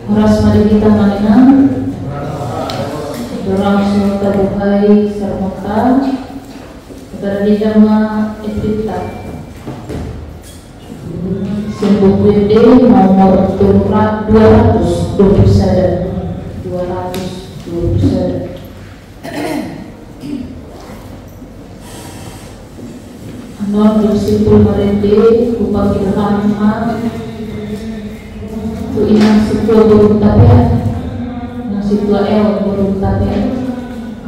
Oras mari kita mengenang dorang semua terbukai serta berada jama etika sembuh PD nomor 220 sada 220 sada. Non bersipul merende upah kita tu inang situa burung tapia nang situa burung tapia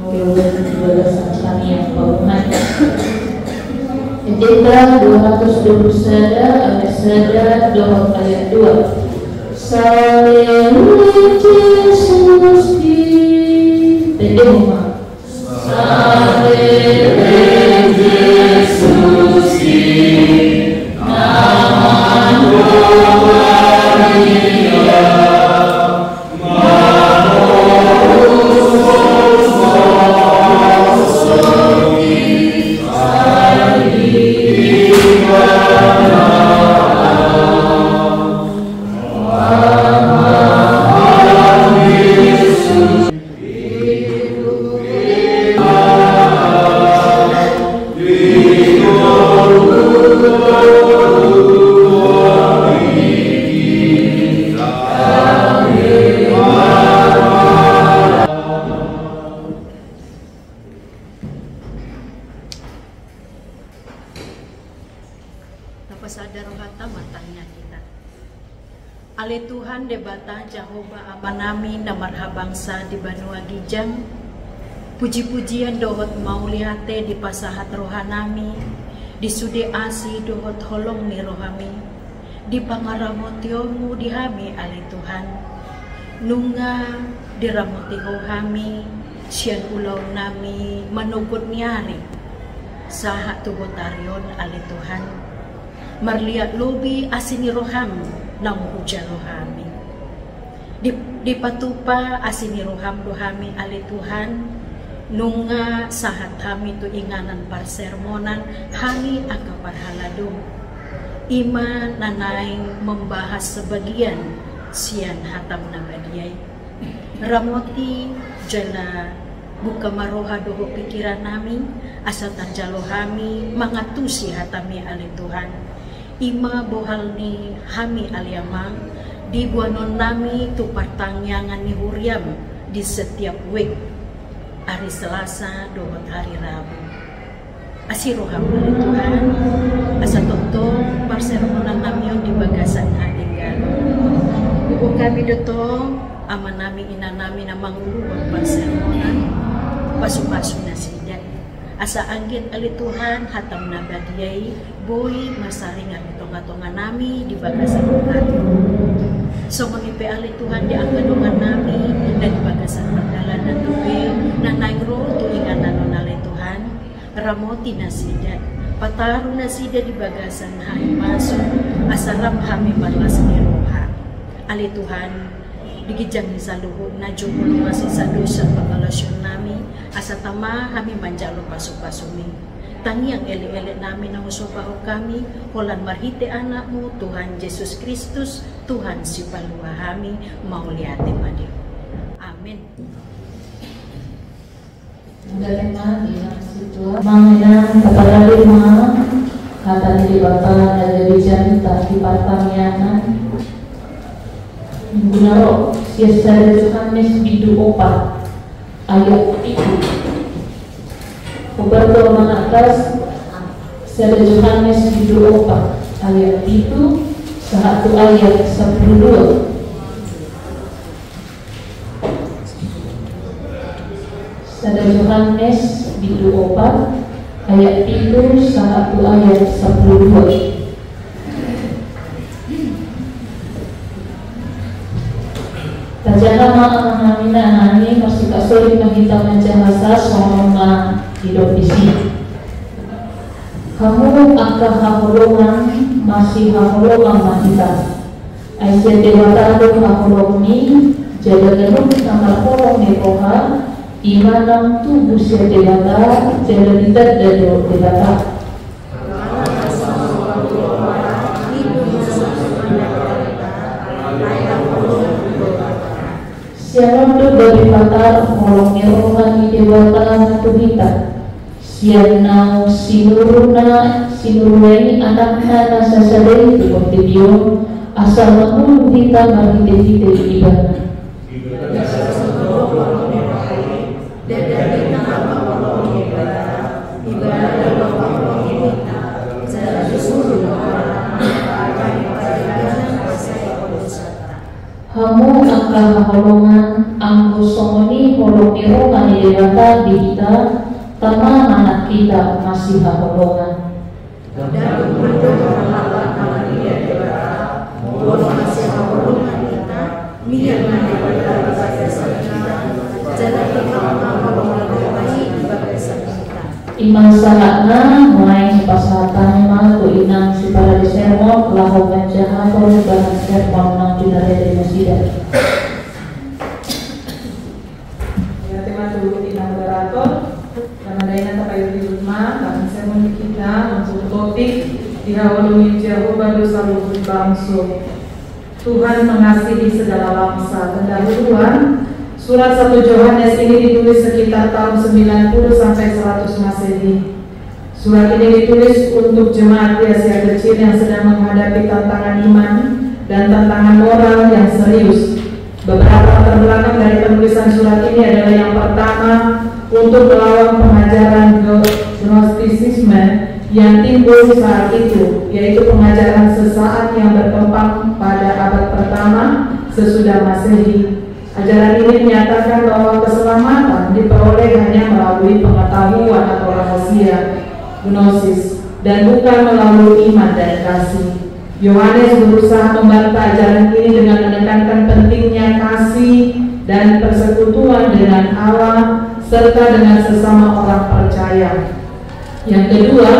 awal 12 kami yang bangunan etika 220 sada ayat sada doa ayat 2 Salih Yesus di Tedema Salih Yesus di nama sadar hata matanya kita. Ale Tuhan debata Jehovah amanami namar habangsa di Banua Gijang. Puji-pujian dohot maulihate di pasahat rohanami. Di sude asi dohot holong ni rohami. Di pangaramotiomu dihami ale Tuhan. Nunga diramoti hohami. Sian ulau nami manukut niari. Sahat tubotarion ale Tuhan. Marliat lobi asini roham nang hujan rohami di patupa asini roham rohami ale Tuhan nunga sahat kami tu inganan parsermonan hani akapar haladung iman nanaing membahas sebagian sian hatam nabadiai ramoti jala buka maroha doho pikiran nami asatan jalohami mangatusi hatami ale Tuhan ima bohalni hami aliamang di buanon nami tu partangyangan ni huriam di setiap week hari Selasa dohot hari Rabu asiroham ali Tuhan asa totong parsermonan namion di bagasan hatinggal ibu kami dotong aman nami ina nami namang uluang parsermonan pasu-pasu nasidat asa anggit ali Tuhan hatam nabadiyai boy masaringan tonga-tonga nami di bagasan hati. Songon ipe ali Tuhan di anggadongan nami dan di bagasan perjalanan duwe na naingro tu inganan non ali Tuhan ramoti nasidat pataru nasidat di bagasan hai masuk asaram hami balas ni roha ali Tuhan digijang ni saluhur na jumulu masih sadosa pagalasyon nami asa tama kami manjalo pasuk-pasumi tangi yang ele-ele nami na usobaho kami holan marhite anakmu Tuhan Yesus Kristus Tuhan si palua kami mauliate madi amin. Dalema bilang situa mengenang kepada lima kata di Bapa dari jantan di pertanyaan Gunaro siasa Yohanes bidu 4 ayat 3 Oberto mengatas Sada Yohanes bidu 4 ayat 3 satu ayat 12 Sada Yohanes bidu 4 ayat 3 satu ayat 12 Tajana mengamina nani masih kasuri kita mencahasa somma hidup di sini. Kamu akan haholongan masih haholongan mahita. Aisyah dewata tu haholongi jaga genuk sama holong ni roha imanam tu busia dewata jaga lidat dari dewata. Siapa dari patar molong rohani dewata tuhita. Sianau sinurunai anaknya nasa sadari timoteo asal menunggu kita mahide ibadah. Hamu angka holongan anggo songoni holongero kani dewata dihita tama anak kita masih holongan. Iman salakna mulai pasatan ma tu inang si para disermon lahu penjahat oleh bahan sermon nang dinare dari masjid. Ya tema dulu inang berator karena dayana tapayu di rumah bahan sermon kita untuk topik dihawalui Jehovah dosa luput bangsa. Tuhan mengasihi segala bangsa. Pendahuluan surat 1 Yohanes ini ditulis sekitar tahun 90 sampai 100 Masehi. Surat ini ditulis untuk jemaat di Asia Kecil yang sedang menghadapi tantangan iman dan tantangan moral yang serius. Beberapa latar belakang dari penulisan surat ini adalah yang pertama, untuk melawan pengajaran Gnostisisme yang timbul saat itu, yaitu pengajaran sesaat yang berkembang pada abad pertama sesudah Masehi. Ajaran ini menyatakan bahwa keselamatan diperoleh hanya melalui pengetahuan atau rahasia gnosis dan bukan melalui iman dan kasih. Yohanes berusaha membantah ajaran ini dengan menekankan pentingnya kasih dan persekutuan dengan Allah serta dengan sesama orang percaya. Yang kedua,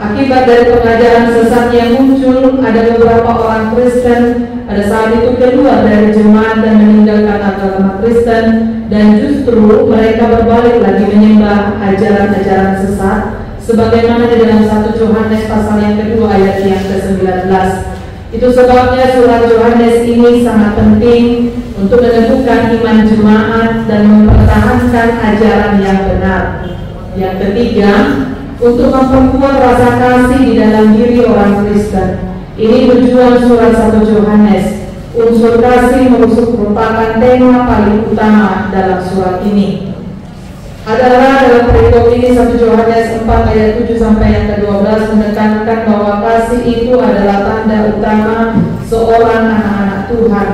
akibat dari pengajaran sesat yang muncul, ada beberapa orang Kristen pada saat itu keluar dari jemaat dan meninggalkan agama Kristen, dan justru mereka berbalik lagi menyembah ajaran-ajaran sesat sebagaimana di dalam 1 Yohanes pasal yang kedua ayat yang ke-19. Itu sebabnya surat Yohanes ini sangat penting untuk meneguhkan iman jemaat dan mempertahankan ajaran yang benar. Yang ketiga, untuk memperkuat rasa kasih di dalam diri orang Kristen. Ini tujuan surat 1 Yohanes. Unsur kasih merupakan tema paling utama dalam surat ini. Adalah dalam perikop ini 1 Yohanes 4 ayat 7 sampai yang ke-12 menekankan bahwa kasih itu adalah tanda utama seorang anak-anak Tuhan.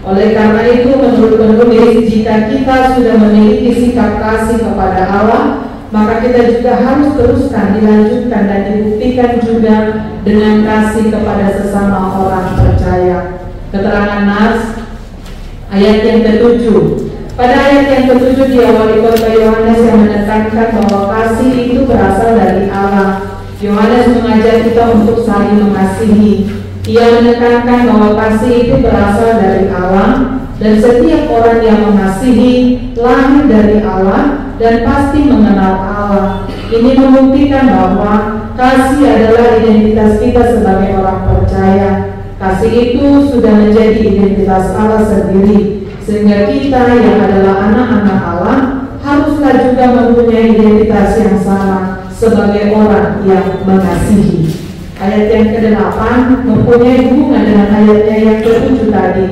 Oleh karena itu menurut penulis, jika kita sudah memiliki sikap kasih kepada Allah, maka kita juga harus teruskan, dilanjutkan dan dibuktikan juga dengan kasih kepada sesama orang percaya. Keterangan Nas ayat yang ke-7. Pada ayat yang ke-7 diawali khotbah Yohanes yang menekankan bahwa kasih itu berasal dari Allah. Yohanes mengajak kita untuk saling mengasihi. Ia menekankan bahwa kasih itu berasal dari Allah dan setiap orang yang mengasihi lahir dari Allah dan pasti mengenal Allah. Ini membuktikan bahwa kasih adalah identitas kita sebagai orang percaya. Kasih itu sudah menjadi identitas Allah sendiri, sehingga kita yang adalah anak-anak Allah haruslah juga mempunyai identitas yang sama sebagai orang yang mengasihi. Ayat yang ke-8 mempunyai hubungan dengan ayatnya yang ke-7 tadi.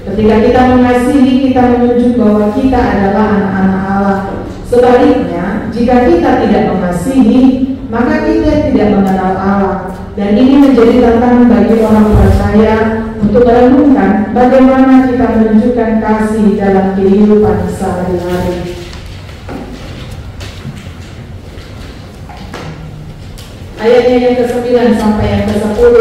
Ketika kita mengasihi, kita menunjuk bahwa kita adalah anak-anak Allah. Sebaliknya, jika kita tidak mengasihi, maka kita tidak mengenal Allah. Dan ini menjadi tantangan bagi orang percaya untuk merenungkan bagaimana kita menunjukkan kasih dalam kehidupan sehari-hari. Ayatnya yang ke-9 sampai yang ke-10.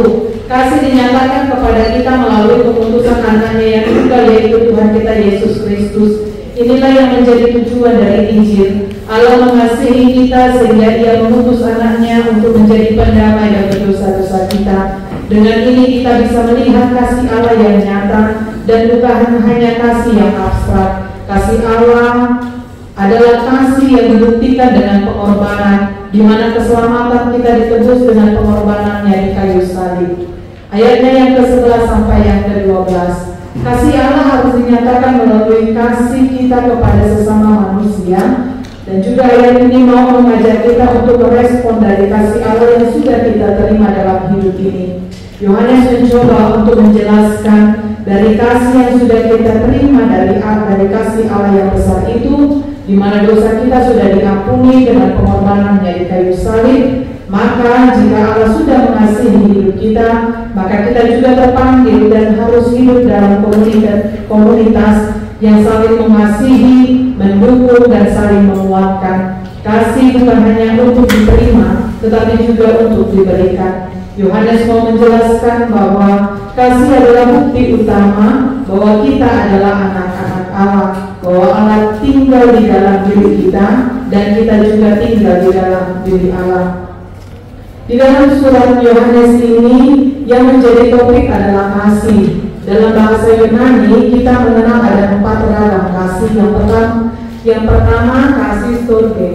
Kasih dinyatakan kepada kita melalui keputusan anaknya yang tunggal, yaitu Tuhan kita Yesus Kristus. Inilah yang menjadi tujuan dari Injil. Allah mengasihi kita sehingga Ia mengutus anaknya untuk menjadi pendamai bagi dosa-dosa kita. Dengan ini kita bisa melihat kasih Allah yang nyata dan bukan hanya kasih yang abstrak. Kasih Allah adalah kasih yang dibuktikan dengan pengorbanan, di mana keselamatan kita ditebus dengan pengorbanannya di kayu salib. Ayatnya yang ke-11 sampai yang ke-12. Kasih Allah harus dinyatakan melalui kasih kita kepada sesama manusia. Dan juga ayat ini mau mengajak kita untuk merespon dari kasih Allah yang sudah kita terima dalam hidup ini. Yohanes mencoba untuk menjelaskan dari kasih yang sudah kita terima dari kasih Allah yang besar itu, di mana dosa kita sudah diampuni dengan pengorbanannya di kayu salib. Maka jika Allah sudah mengasihi hidup kita, maka kita juga terpanggil dan harus hidup dalam komunitas yang saling mengasihi, mendukung, dan saling menguatkan. Kasih bukan hanya untuk diterima, tetapi juga untuk diberikan. Yohanes mau menjelaskan bahwa kasih adalah bukti utama bahwa kita adalah anak-anak Allah, bahwa Allah tinggal di dalam diri kita dan kita juga tinggal di dalam diri Allah. Di dalam surat Yohanes ini yang menjadi topik adalah kasih. Dalam bahasa Yunani kita mengenal ada 4 ragam kasih. Yang pertama kasih storge,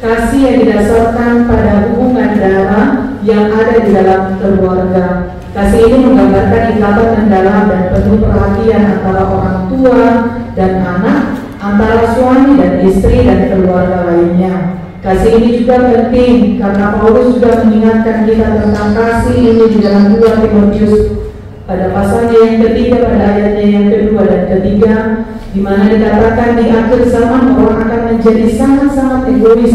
kasih yang didasarkan pada hubungan darah yang ada di dalam keluarga. Kasih ini menggambarkan ikatan yang dalam dan penuh perhatian antara orang tua dan anak, antara suami dan istri dan keluarga lainnya. Kasih ini juga penting karena Paulus juga mengingatkan kita tentang kasih ini di dalam 2 Timotius pada pasalnya yang ketiga, pada ayatnya yang kedua dan ketiga, di mana dikatakan di akhir zaman orang akan menjadi sangat-sangat egois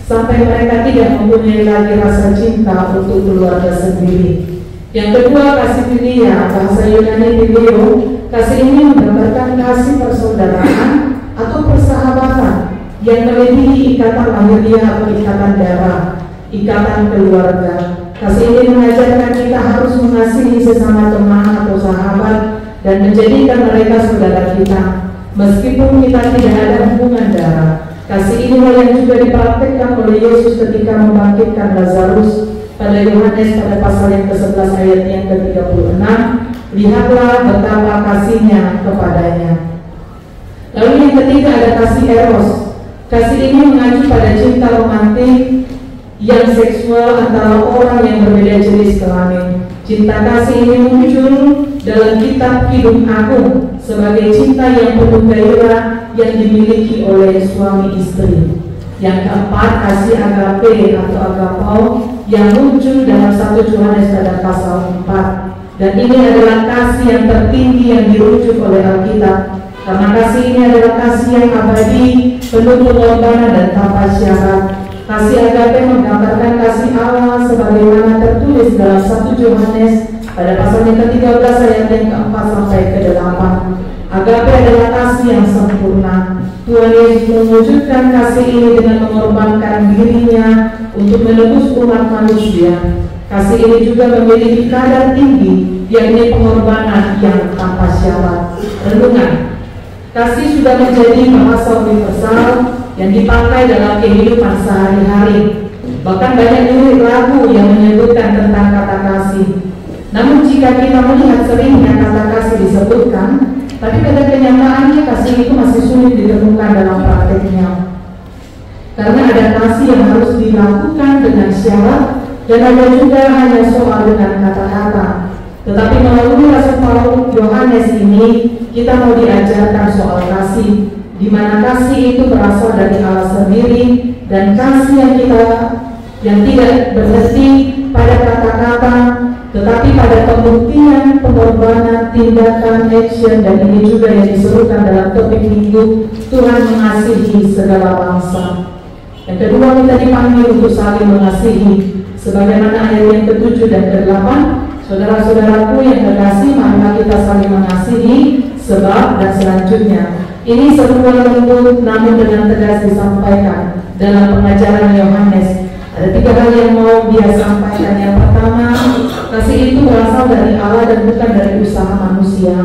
sampai mereka tidak mempunyai lagi rasa cinta untuk keluarga sendiri. Yang kedua, kasih filia, bahasa Yunani filio. Kasih ini menggambarkan kasih persaudaraan atau persahabatan yang melebihi ikatan lahiriah atau ikatan darah, ikatan keluarga. Kasih ini mengajarkan kita harus mengasihi sesama teman atau sahabat dan menjadikan mereka saudara kita, meskipun kita tidak ada hubungan darah. Kasih inilah yang juga dipraktikkan oleh Yesus ketika membangkitkan Lazarus pada Yohanes pada pasal yang ke-11 ayat yang ke-36. Lihatlah betapa kasihnya kepadanya. Lalu yang ketiga ada kasih eros. Kasih ini mengacu pada cinta romantik yang seksual antara orang yang berbeda jenis kelamin. Cinta kasih ini muncul dalam kitab Kidung Agung sebagai cinta yang penuh gairah yang dimiliki oleh suami istri. Yang keempat, kasih agape atau agapau yang muncul dalam 1 Yohanes pada pasal 4. Dan ini adalah kasih yang tertinggi yang dirujuk oleh Alkitab. Karena kasih ini adalah kasih yang abadi, penuh pengorbanan dan tanpa syarat. Kasih agape menggambarkan kasih Allah sebagaimana tertulis dalam 1 Yohanes pada pasal yang ke-13 ayat yang ke-4 sampai ke-8. Agape adalah kasih yang sempurna. Tuhan Yesus mewujudkan kasih ini dengan mengorbankan dirinya untuk menebus umat manusia. Kasih ini juga memiliki kadar tinggi, yakni pengorbanan yang tanpa syarat. Renungan. Kasih sudah menjadi bahasa universal yang dipakai dalam kehidupan sehari-hari. Bahkan banyak lirik lagu yang menyebutkan tentang kata kasih. Namun jika kita melihat seringnya kata kasih disebutkan, tapi pada kenyataannya kasih itu masih sulit ditemukan dalam prakteknya. Karena ada kasih yang harus dilakukan dengan syarat dan ada juga hanya soal dengan kata-kata. Tetapi melalui Rasul Paulus Yohanes ini kita mau diajarkan soal kasih, di mana kasih itu berasal dari Allah sendiri dan kasih yang tidak berhenti pada kata-kata, tetapi pada pembuktian, pengorbanan, tindakan, action, dan ini juga yang diserukan dalam topik minggu Tuhan mengasihi segala bangsa. Yang kedua, kita dipanggil untuk saling mengasihi, sebagaimana ayat yang ke-7 dan ke-8. Saudara-saudaraku yang terkasih, marilah kita saling mengasihi, sebab dan selanjutnya. Ini sebuah lembut namun dengan tegas disampaikan dalam pengajaran Yohanes. Ada 3 hal yang mau dia sampaikan. Yang pertama, kasih itu berasal dari Allah dan bukan dari usaha manusia.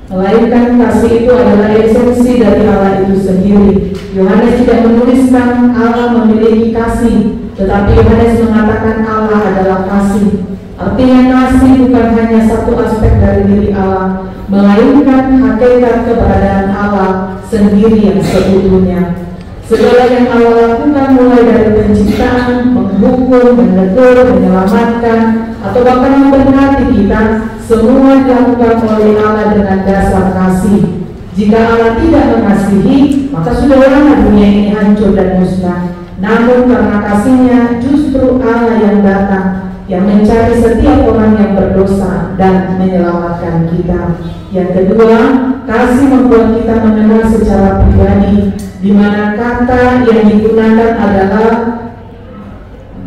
Melainkan kasih itu adalah esensi dari Allah itu sendiri. Yohanes tidak menuliskan Allah memiliki kasih, tetapi Yohanes mengatakan Allah adalah kasih. Artinya kasih bukan hanya satu aspek dari diri Allah, melainkan hakikat keberadaan Allah sendiri yang seutuhnya. Segala yang Allah lakukan mulai dari penciptaan, menghukum, menegur, menyelamatkan, atau bahkan memberkati kita, Semua dilakukan oleh Allah dengan dasar kasih. Jika Allah tidak mengasihi, maka sudah lama dunia ini hancur dan musnah. Namun karena kasih-Nya, justru Allah yang datang, yang mencari setiap orang yang berdosa dan menyelamatkan kita. Yang kedua, kasih membuat kita mengenal secara pribadi, di mana kata yang digunakan adalah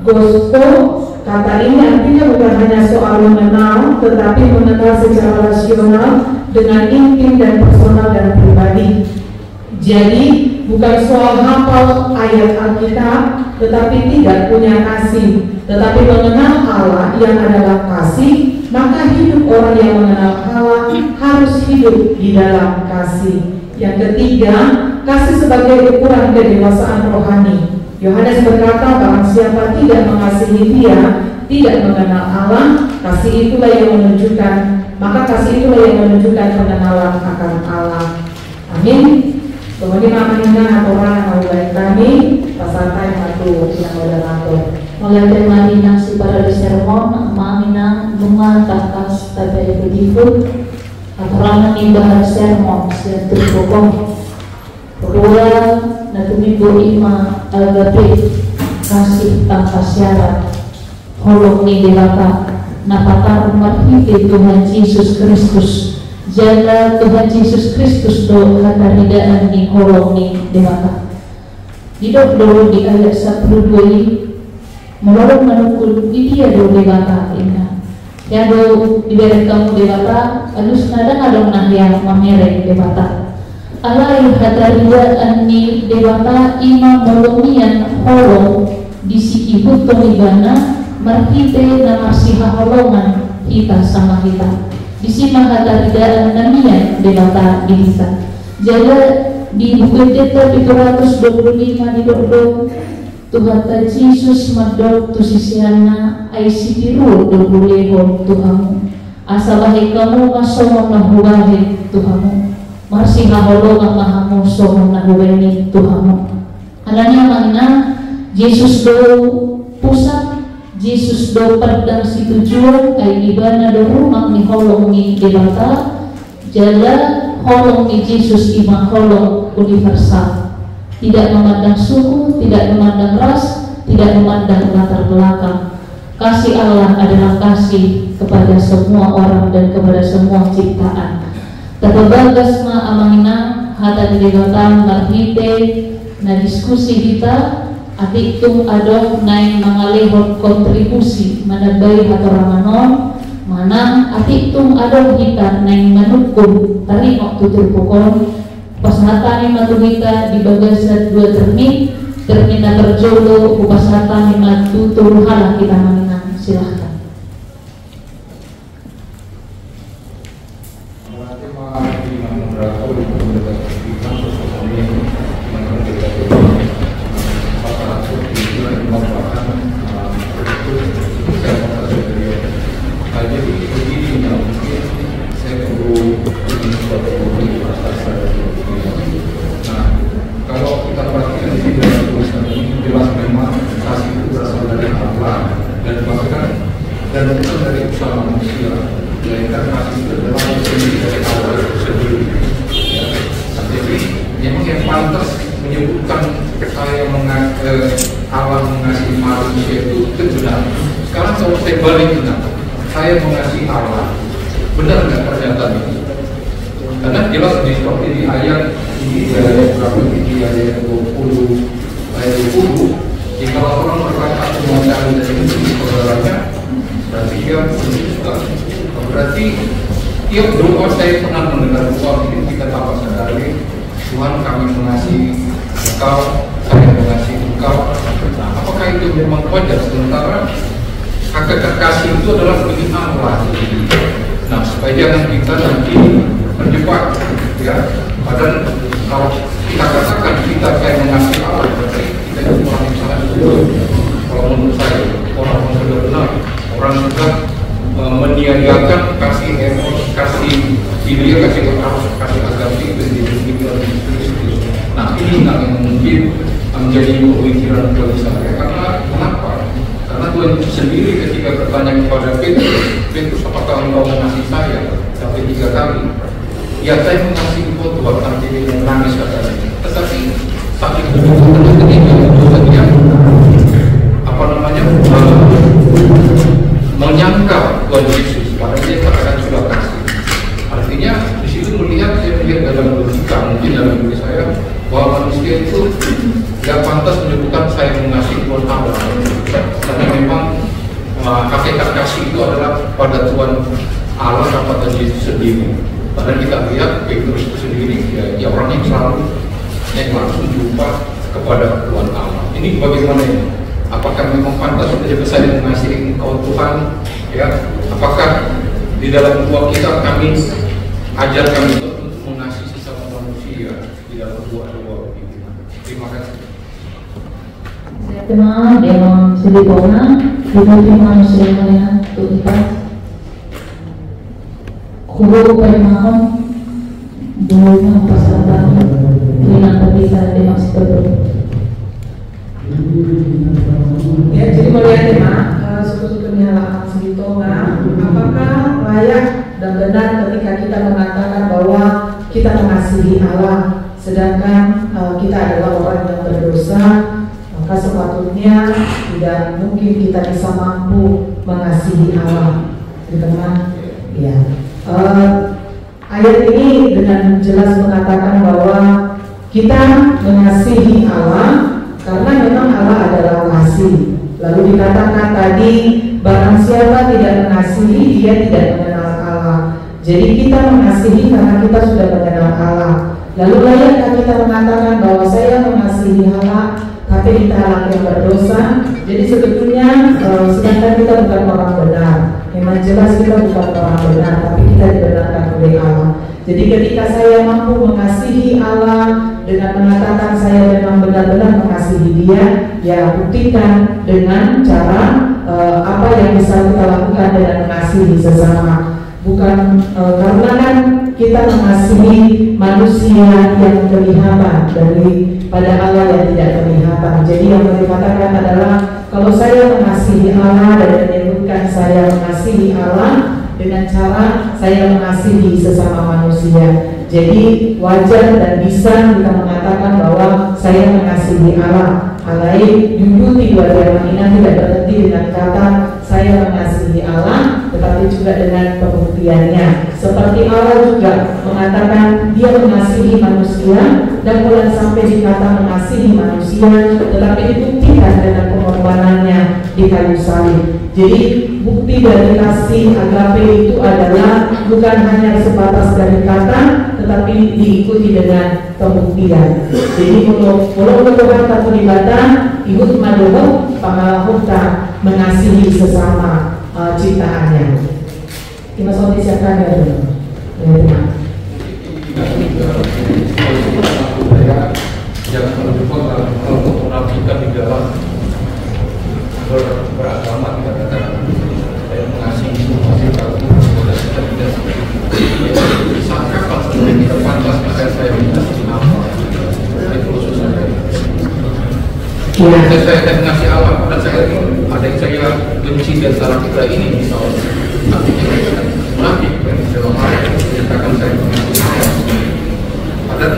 gospel. Kata ini artinya bukan hanya soal mengenal, tetapi mengenal secara rasional dengan intim dan personal dan pribadi. Jadi bukan soal hafal ayat Alkitab, tetapi tidak punya kasih, tetapi mengenal Allah yang adalah kasih. Maka hidup orang yang mengenal Allah harus hidup di dalam kasih. Yang ketiga, kasih sebagai ukuran kedewasaan rohani. Yohanes berkata, barang siapa tidak mengasihi Dia, tidak mengenal Allah. Kasih itulah yang menunjukkan, maka kasih itulah yang menunjukkan pengenalan akan Allah. Amin. Kemudian amanina aturan yang mulai kami pasal satu yang moderator. Mulai dari nasi para sermon, amanina bunga takas tabai berikut aturan ibadah sermon yang terpokok. Kedua, nanti minggu ima agape kasih tanpa syarat. Holong ni dilata napatar marhiti Tuhan Yesus Kristus. Jala Tuhan Yesus Kristus do hataridaan ni holong ni dilata. Didok dulu di ayat 12 menolong menukul di dia do dilata inna. Ya do diberi kamu dilata alus nada ngadong nahyang mamere dilata. Alai hataridaan ni dilata ima molongian holong disiki butong ibana marhite na marsiha holongan kita sama kita. Disima hataridaan namian debata di kita. Jadi di buku Jeta 325 di dodo Tuhan Yesus madok tu sisiana ai sitiru do buleho Tuhanmu. Asabahe kamu masomon na huwahe Tuhanmu. Marsiha holongan mahamu somon na huweni Tuhanmu. Alanya mana Yesus do pusat Yesus do padang si tujuan kay ibana do rumah ni holong ni debata jala holong ni Yesus ima holong universal, tidak memandang suku, tidak memandang ras, tidak memandang latar belakang. Kasih Allah adalah kasih kepada semua orang dan kepada semua ciptaan. Terbagas ma amangina hata debata marhite na diskusi kita adik tung adong naik mangalihon kontribusi manabai hatoramanon manang adik tung adong kita naik manukum tarik tutur pokon pashatani matuhita di bagasan 2 termina terjolo upashatani matutur halah kita manang. Silahkan. Dan bukan dari usaha manusia, melainkan kasih itu adalah sendiri dari awal sebelum. Jadi memang yang pantas menyebutkan Allah mengasihi manusia itu benar. Sekarang kalau saya balik benar, saya mengasihi Allah, benar nggak pernyataan ini? Karena jelas seperti di ayat berapa di ayat 20 jika orang berkata semua kali dari itu saudaranya, berarti dia berdusta. Berarti tiap doa saya pernah mendengar doa ini kita tanpa sadari, Tuhan kami mengasihi Engkau, saya mengasihi Engkau. Apakah itu memang wajar? Sementara hakikat kasih itu adalah bagi Allah. Nah, supaya jangan kita nanti terjebak, ya. Padahal kalau kita katakan kita kayak mengasihi Allah, berarti kita itu orang yang sangat betul. Kalau menurut saya, orang yang sudah benar, orang sudah meniadakan kasih eros, kasih filia, kasih eros, kasih agape itu dimiliki oleh Kristus. Nah, ini yang mungkin menjadi pemikiran bagi saya. Karena kenapa? Karena Tuhan sendiri ketika bertanya kepada Petrus, apakah engkau mengasihi saya? Sampai 3 kali. Ya, saya mengasihi engkau Tuhan, sampai dia menangis katanya. Tetapi saking begitu ketika Tuhan yang menyangkal Tuhan Yesus, karena dia katakan sudah kasih. Artinya di situ saya melihat dalam logika, mungkin dalam diri saya, bahwa manusia itu tidak pantas menyebutkan saya mengasihi Tuhan Allah, karena memang hakikat kasih itu adalah pada Tuhan Allah dan pada Yesus sendiri. Padahal kita lihat Petrus itu sendiri, dia orang yang selalu langsung jumpa kepada Tuhan Allah. Ini bagaimana ini? Apakah memang pantas saja saya mengasihi Engkau Tuhan? Ya, apakah di dalam doa kita kami ajarkan untuk mengasihi sesama manusia di dalam doa-doa ini? Terima kasih. Saya kenal dengan Sedikona, di manusia melihat tuntas. Kuro pemaham dulunya pasal dengan terpisah dengan seperti. Ya, jadi melihat suku-sukunya Lahan Seditonga, apakah layak dan benar ketika kita mengatakan bahwa kita mengasihi Allah, sedangkan kita adalah orang yang berdosa, maka sepatutnya tidak mungkin kita bisa mampu mengasihi Allah, teman-teman. Ya, ayat ini dengan jelas mengatakan bahwa kita mengasihi Allah karena memang Allah adalah kasih. Lalu dikatakan tadi, barang siapa tidak mengasihi, dia tidak mengenal Allah. Jadi kita mengasihi karena kita sudah mengenal Allah. Lalu layakkah kita mengatakan bahwa saya mengasihi Allah, tapi kita orang yang berdosa? Jadi sebetulnya sedangkan kita bukan orang benar, memang jelas kita bukan orang benar, tapi kita dibenarkan oleh Allah. Jadi ketika saya mampu mengasihi Allah dengan mengatakan saya memang benar-benar mengasihi Dia, ya buktikan dengan cara apa yang bisa kita lakukan dengan mengasihi sesama. Bukan karena kan kita mengasihi manusia yang kelihatan daripada Allah yang tidak kelihatan. Jadi yang dikatakan adalah kalau saya mengasihi Allah dan menyebutkan saya mengasihi Allah dengan cara saya mengasihi sesama manusia. Jadi wajar dan bisa kita mengatakan bahwa saya mengasihi Allah. Alai Yuduti Wadiyamina tidak berhenti dengan kata saya mengasihi Allah, tetapi juga dengan pembuktiannya. Seperti Allah juga mengatakan Dia mengasihi manusia dan mulai sampai dikata mengasihi manusia, tetapi dibuktikan dengan pengorbanannya di kayu salib. Jadi bukti dari kasih agape itu adalah bukan hanya sebatas dari kata, tetapi diikuti dengan pembuktian. Jadi kalau Tuhan tak terlibat, ikut madoh pangalahukta mengasihi sesama ciptaannya. Kita soal disiapkan ya dulu. Jangan melupakan untuk menafikan di dalam beragama, kita katakan saya mengasihi kalau kita tidak disangka kalau kita pantas maka saya mengasihi apa itu susah. Saya akan mengasihi Allah dan saya ada yang saya benci di antara kita ini misalnya, artinya kita munafik dalam hal menyatakan saya mengasihi Allah. Padahal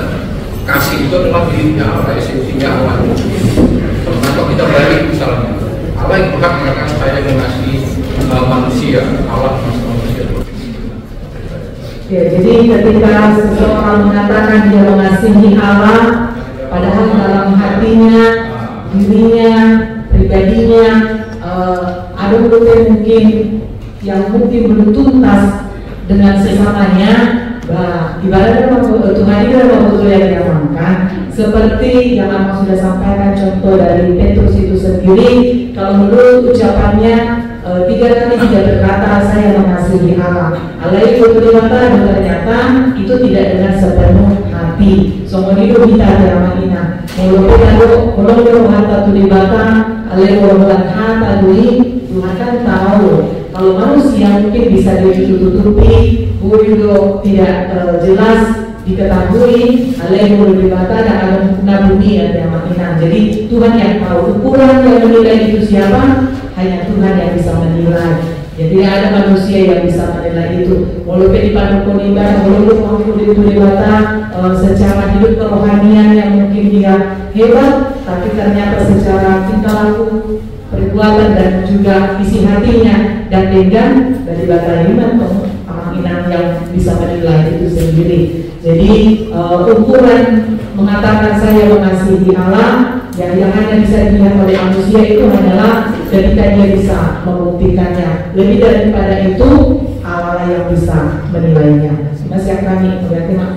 kasih itu adalah miliknya Allah, esensinya Allah. Kalau kita balik misalnya, Allah yang berhak mengatakan saya mengasihi manusia, Allah mengasihi manusia. Ya, jadi ketika seseorang mengatakan dia mengasihi Allah, padahal dalam hatinya, dirinya, pribadinya ada mungkin yang mungkin belum tuntas dengan sesamanya. Bah, ibaratnya Tuhan itu adalah betul yang diamankan. Seperti yang Abang sudah sampaikan contoh dari Petrus itu sendiri, kalau menurut ucapannya 3 kali tidak berkata saya mengasihi Allah. Allah itu berkata dan ternyata itu tidak dengan sepenuh hati. Semua hidup kita dalam ina. Kalau harta tulibata, Allah orang harta dui, Tuhan kan tahu. Kalau manusia mungkin bisa ditutupi, juga tidak jelas diketahui, Allah lebih bata dan alam bumi ada yang makina. Jadi Tuhan yang tahu ukuran yang menilai itu siapa, hanya Tuhan yang bisa menilai. Jadi tidak ada manusia yang bisa menilai itu. Walaupun di Paduka Ibadah, walaupun waktu itu dibata secara hidup kerohanian yang mungkin dia hebat, tapi ternyata secara tingkah laku, perbuatan dan juga isi hatinya dan dengan dari bata iman inang yang bisa menilai itu sendiri. Jadi ukuran mengatakan saya mengasihi Allah yang hanya bisa dilihat oleh manusia itu hanyalah ketika dia bisa membuktikannya. Lebih daripada itu Allah yang bisa menilainya. Masih kami berarti mak.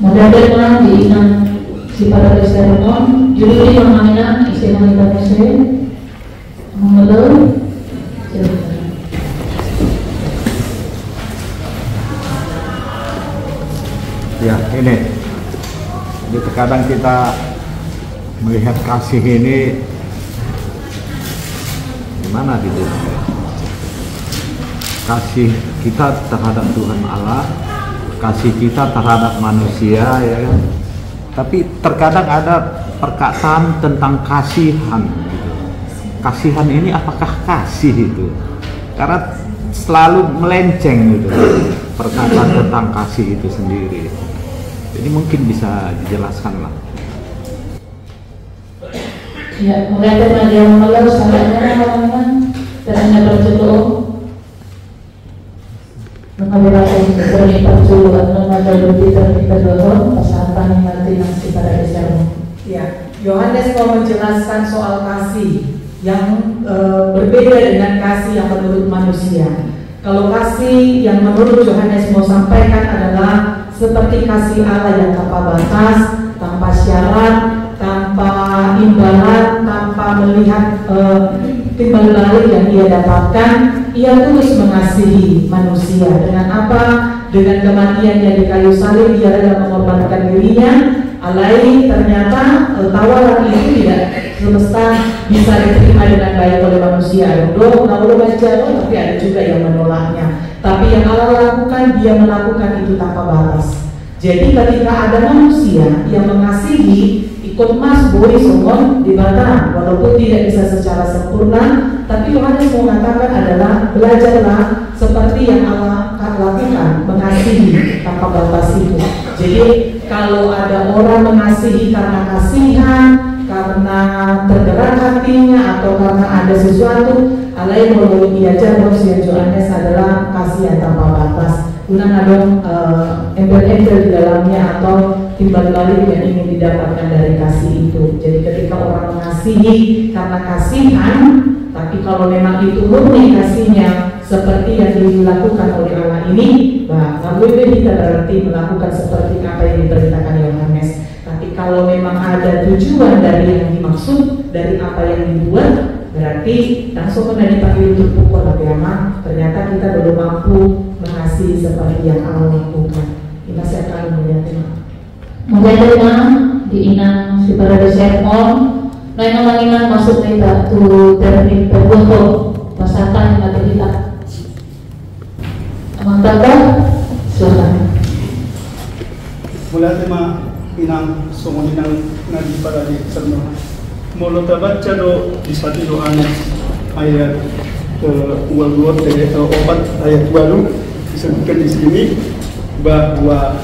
Modern di inang si para seremon judul ini mengenai istilah Indonesia mengeluh. Ya ini, jadi terkadang kita melihat kasih ini gimana gitu, kasih kita terhadap Tuhan Allah, kasih kita terhadap manusia ya kan. Tapi terkadang ada perkataan tentang kasihan gitu. Kasihan ini apakah kasih itu? Karena selalu melenceng gitu perkataan tentang kasih itu sendiri. Jadi mungkin bisa dijelaskan lah. Ya, mengatakan dia mengeluh salahnya orang-orang terhadap berjuluk mengambil seperti perjuluan mengambil lebih terhadap pasatan yang nanti masih pada dasarnya. Ya, Yohanes mau menjelaskan soal kasih yang berbeda dengan kasih yang menurut manusia. Kalau kasih yang menurut Yohanes mau sampaikan adalah seperti kasih Allah yang tanpa batas, tanpa syarat, tanpa imbalan, tanpa melihat timbal balik yang ia dapatkan. Ia terus mengasihi manusia. Dengan apa? Dengan kematiannya di kayu salib, dia rela mengorbankan dirinya. Alai ternyata tawaran itu tidak semesta bisa diterima dengan baik oleh manusia. Kalau baca tapi ada juga yang menolaknya. Tapi yang Allah lakukan, dia melakukan itu tanpa batas. Jadi ketika ada manusia yang mengasihi, ikut masburi somon di bataran, walaupun tidak bisa secara sempurna, tapi Yohanes mengatakan adalah belajarlah seperti yang Allah lakukan, mengasihi tanpa batas itu. Jadi kalau ada orang mengasihi karena kasihan, karena tergerak hatinya, atau karena ada sesuatu, alai melalui diajar si Yohanes adalah kasih yang tanpa batas. Unang ada embel-embel di dalamnya atau timbal balik yang ingin didapatkan dari kasih itu. Jadi ketika orang mengasihi karena kasihan, tapi kalau memang itu murni kasihnya seperti yang dilakukan oleh Allah ini, bah, lalu kita berarti melakukan seperti apa yang diperintahkan Yohanes. Tapi kalau memang ada tujuan dari yang dimaksud, dari apa yang dibuat, berarti langsung pernah dipanggil untuk pukul agama. Ternyata kita belum mampu mengasihi seperti yang Allah lakukan. Ini saya akan melihatnya. Mengatakan di inang si para seremon, lain orang masuk kita tu terhadap berbuat pasatan yang kita. Amang tabah, silakan. Mula tema inang sumunang nadi para di seremon. Mula tabaca do di satu Yohanes ayat 22 ayat 20 disebutkan di sini bahwa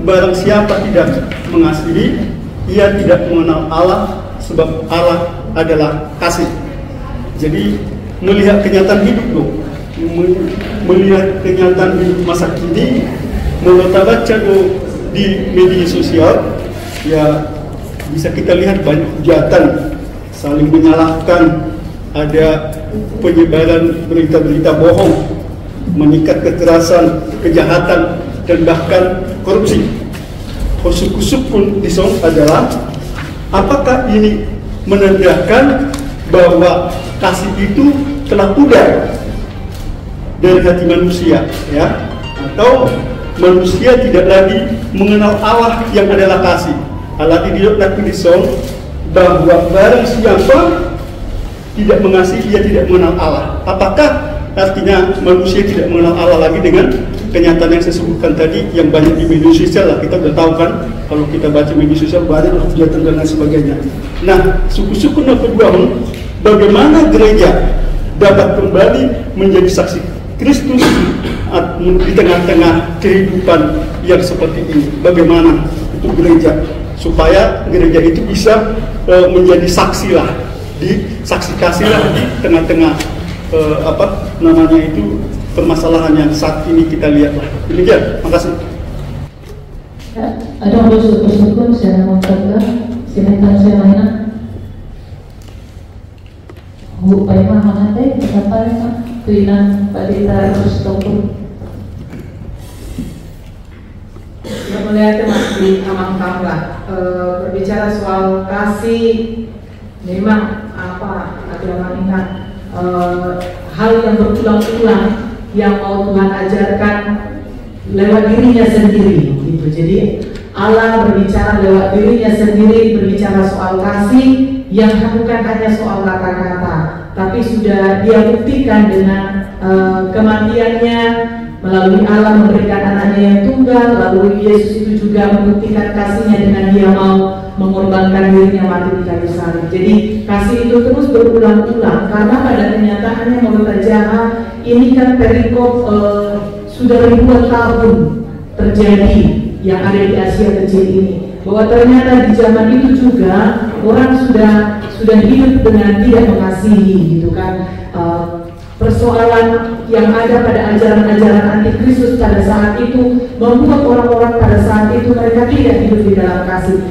barang siapa tidak mengasihi, ia tidak mengenal Allah, sebab Allah adalah kasih. Jadi melihat kenyataan hidup loh, melihat kenyataan hidup masa kini, menurut baca di media sosial, ya bisa kita lihat banyak hujatan, saling menyalahkan, ada penyebaran berita-berita bohong, meningkat kekerasan, kejahatan, dan bahkan korupsi. Kusuk-kusuk pun disong adalah apakah ini menandakan bahwa kasih itu telah pudar dari hati manusia, ya? Atau manusia tidak lagi mengenal Allah yang adalah kasih. Allah tidak lagi disong bahwa barang siapa tidak mengasihi, dia tidak mengenal Allah. Apakah artinya manusia tidak mengenal Allah lagi dengan kenyataan yang saya sebutkan tadi yang banyak di media sosial lah. Kita sudah tahu kan, kalau kita baca media sosial banyak hujatan dan lain sebagainya. Nah, suku-suku na kedua, bagaimana gereja dapat kembali menjadi saksi Kristus di tengah-tengah kehidupan yang seperti ini. Bagaimana itu gereja supaya gereja itu bisa menjadi saksi lah, saksi kasihlah di tengah-tengah permasalahan yang saat ini kita lihat lah. Demikian, makasih. Ada yang bersyukur saya mau berkata, silakan saya mana. Bu Paimah mengatai, betapa tuinan Pak Dita bersyukur. Yang melihat masih Amang Kamla berbicara soal kasih, memang agama ingat hal yang berulang-ulang yang mau Tuhan ajarkan lewat dirinya sendiri gitu. Jadi Allah berbicara lewat dirinya sendiri, berbicara soal kasih yang bukan hanya soal kata-kata, tapi sudah dia buktikan dengan kematiannya, melalui Allah memberikan anaknya yang tunggal, lalu Yesus itu juga membuktikan kasihnya dengan dia mau mengorbankan dirinya mati di kayu salib. Jadi kasih itu terus berulang-ulang, karena pada kenyataannya menurut Jaha ini kan perikop sudah ribuan tahun terjadi yang ada di Asia kecil ini, bahwa ternyata di zaman itu juga orang sudah hidup dengan tidak mengasihi gitu kan. Persoalan yang ada pada ajaran-ajaran antikristus pada saat itu membuat orang-orang pada saat itu mereka tidak hidup di dalam kasih.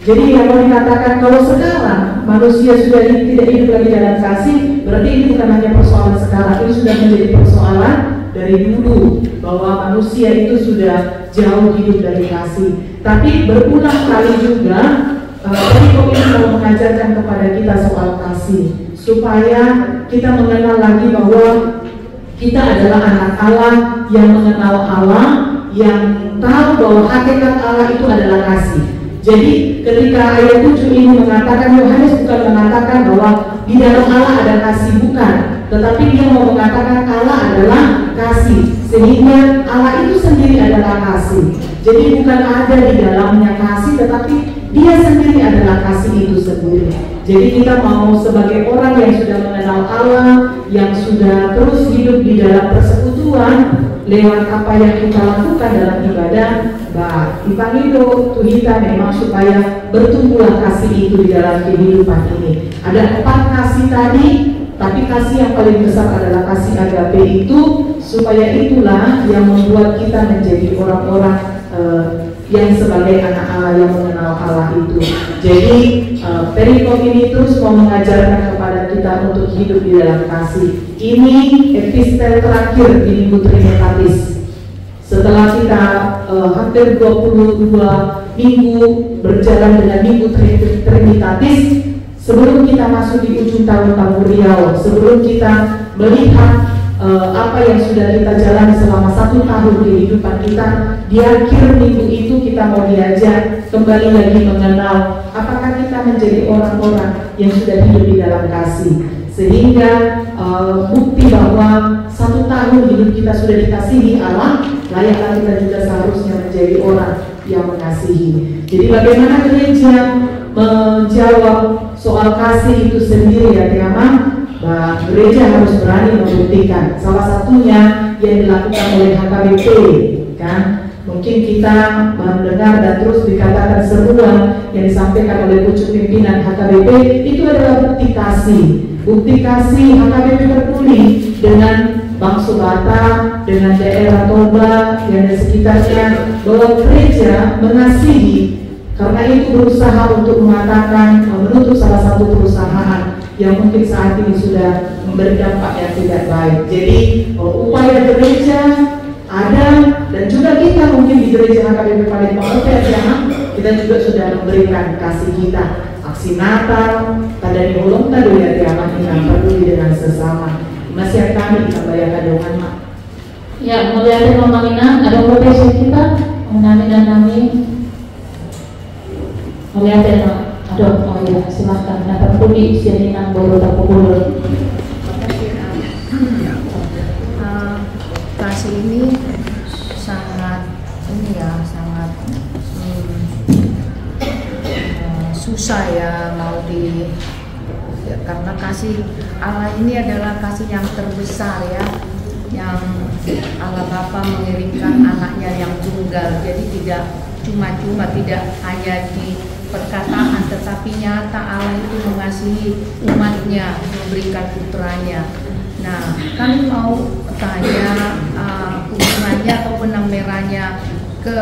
Jadi yang mau dikatakan kalau sekarang manusia sudah tidak hidup lagi dalam kasih, berarti ini bukan hanya persoalan sekarang, ini sudah menjadi persoalan dari dulu, bahwa manusia itu sudah jauh hidup dari kasih. Tapi berulang kali juga perikop ini mau mengajarkan kepada kita soal kasih, supaya kita mengenal lagi bahwa kita adalah anak Allah yang mengenal Allah, yang tahu bahwa hakikat Allah itu adalah kasih. Jadi ketika ayat 7 ini mengatakan, Yohanes bukan mengatakan bahwa di dalam Allah ada kasih, bukan, tetapi dia mau mengatakan Allah adalah kasih, sehingga Allah itu sendiri adalah kasih. Jadi bukan ada di dalamnya kasih, tetapi dia sendiri adalah kasih itu sendiri. Jadi kita mau sebagai orang yang sudah mengenal Allah, yang sudah terus hidup di dalam persekutuan lewat apa yang kita lakukan dalam ibadah, Ipangilo Tuhita memang supaya bertumbuhlah kasih itu di dalam kehidupan ini. Ada 4 kasih tadi, tapi kasih yang paling besar adalah kasih agape itu, supaya itulah yang membuat kita menjadi orang-orang yang sebagai anak Allah yang mengenal Allah itu. Jadi perikop ini terus mau mengajarkan kepada kita untuk hidup di dalam kasih. Ini epistel terakhir di Minggu Trinitatis. Setelah kita hampir 22 minggu berjalan dengan Minggu Trinitatis, sebelum kita masuk di ujung tahun Tamburiau, sebelum kita melihat apa yang sudah kita jalani selama 1 tahun kehidupan kita, di akhir minggu itu kita mau diajak kembali lagi mengenal apakah kita menjadi orang-orang yang sudah hidup di dalam kasih, sehingga bukti bahwa 1 tahun hidup kita sudah dikasihi Allah, layaklah kita juga seharusnya menjadi orang yang mengasihi. Jadi bagaimana gereja menjawab soal kasih itu sendiri ya teman-teman? Gereja harus berani membuktikan. Salah satunya yang dilakukan oleh HKBP, kan? Mungkin kita mendengar dan terus dikatakan seruan yang disampaikan oleh pucuk pimpinan HKBP itu adalah bukti kasih. Bukti kasih HKBP peduli dengan Bangsa Bata, dengan daerah Toba dan sekitarnya, bahwa gereja mengasihi. Karena itu berusaha untuk mengatakan menutup salah satu perusahaan yang mungkin saat ini sudah memberi dampak yang tidak baik. Jadi upaya gereja ada, dan juga kita mungkin di gereja HKBP Palembang kita juga sudah memberikan kasih kita. Aksi Natal, tanda di holong tadi ya diaman yang peduli dengan sesama. Masih kami kita bayarkan dengan mak. Ya, melihat Mamina ada profesi kita menami dan nami. Melihat aduh, oh ya, silahkan dapat pulih sini nang baru tak pukul. Kasih ini sangat susah susah ya mau karena kasih Allah ini adalah kasih yang terbesar ya, yang Allah Bapa mengirimkan anaknya yang tunggal. Jadi tidak cuma-cuma, tidak hanya di perkataan, tetapi nyata Allah itu mengasihi umatnya, memberikan putranya. Nah, kami mau tanya hubungannya atau benang merahnya ke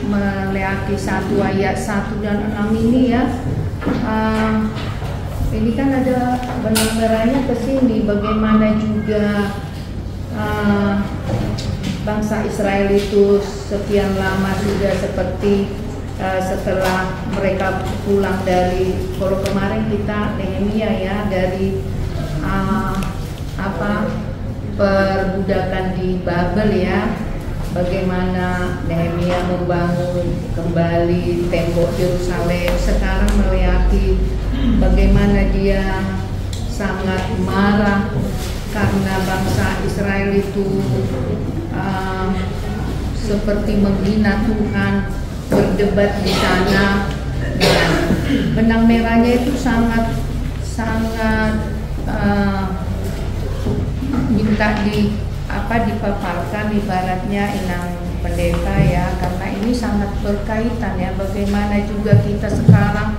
Maleakhi 1 ayat 1 dan 6 ini ya. Ini kan ada benang merahnya ke sini, bagaimana juga bangsa Israel itu sekian lama sudah seperti setelah mereka pulang dari, kalau kemarin kita Nehemia ya, dari perbudakan di Babel ya, bagaimana Nehemia membangun kembali tembok Yerusalem. Sekarang Maleakhi, bagaimana dia sangat marah karena bangsa Israel itu seperti menghina Tuhan, berdebat di sana. Nah, benang merahnya itu sangat minta dipaparkan ibaratnya Inang Pendeta ya, karena ini sangat berkaitan ya, bagaimana juga kita sekarang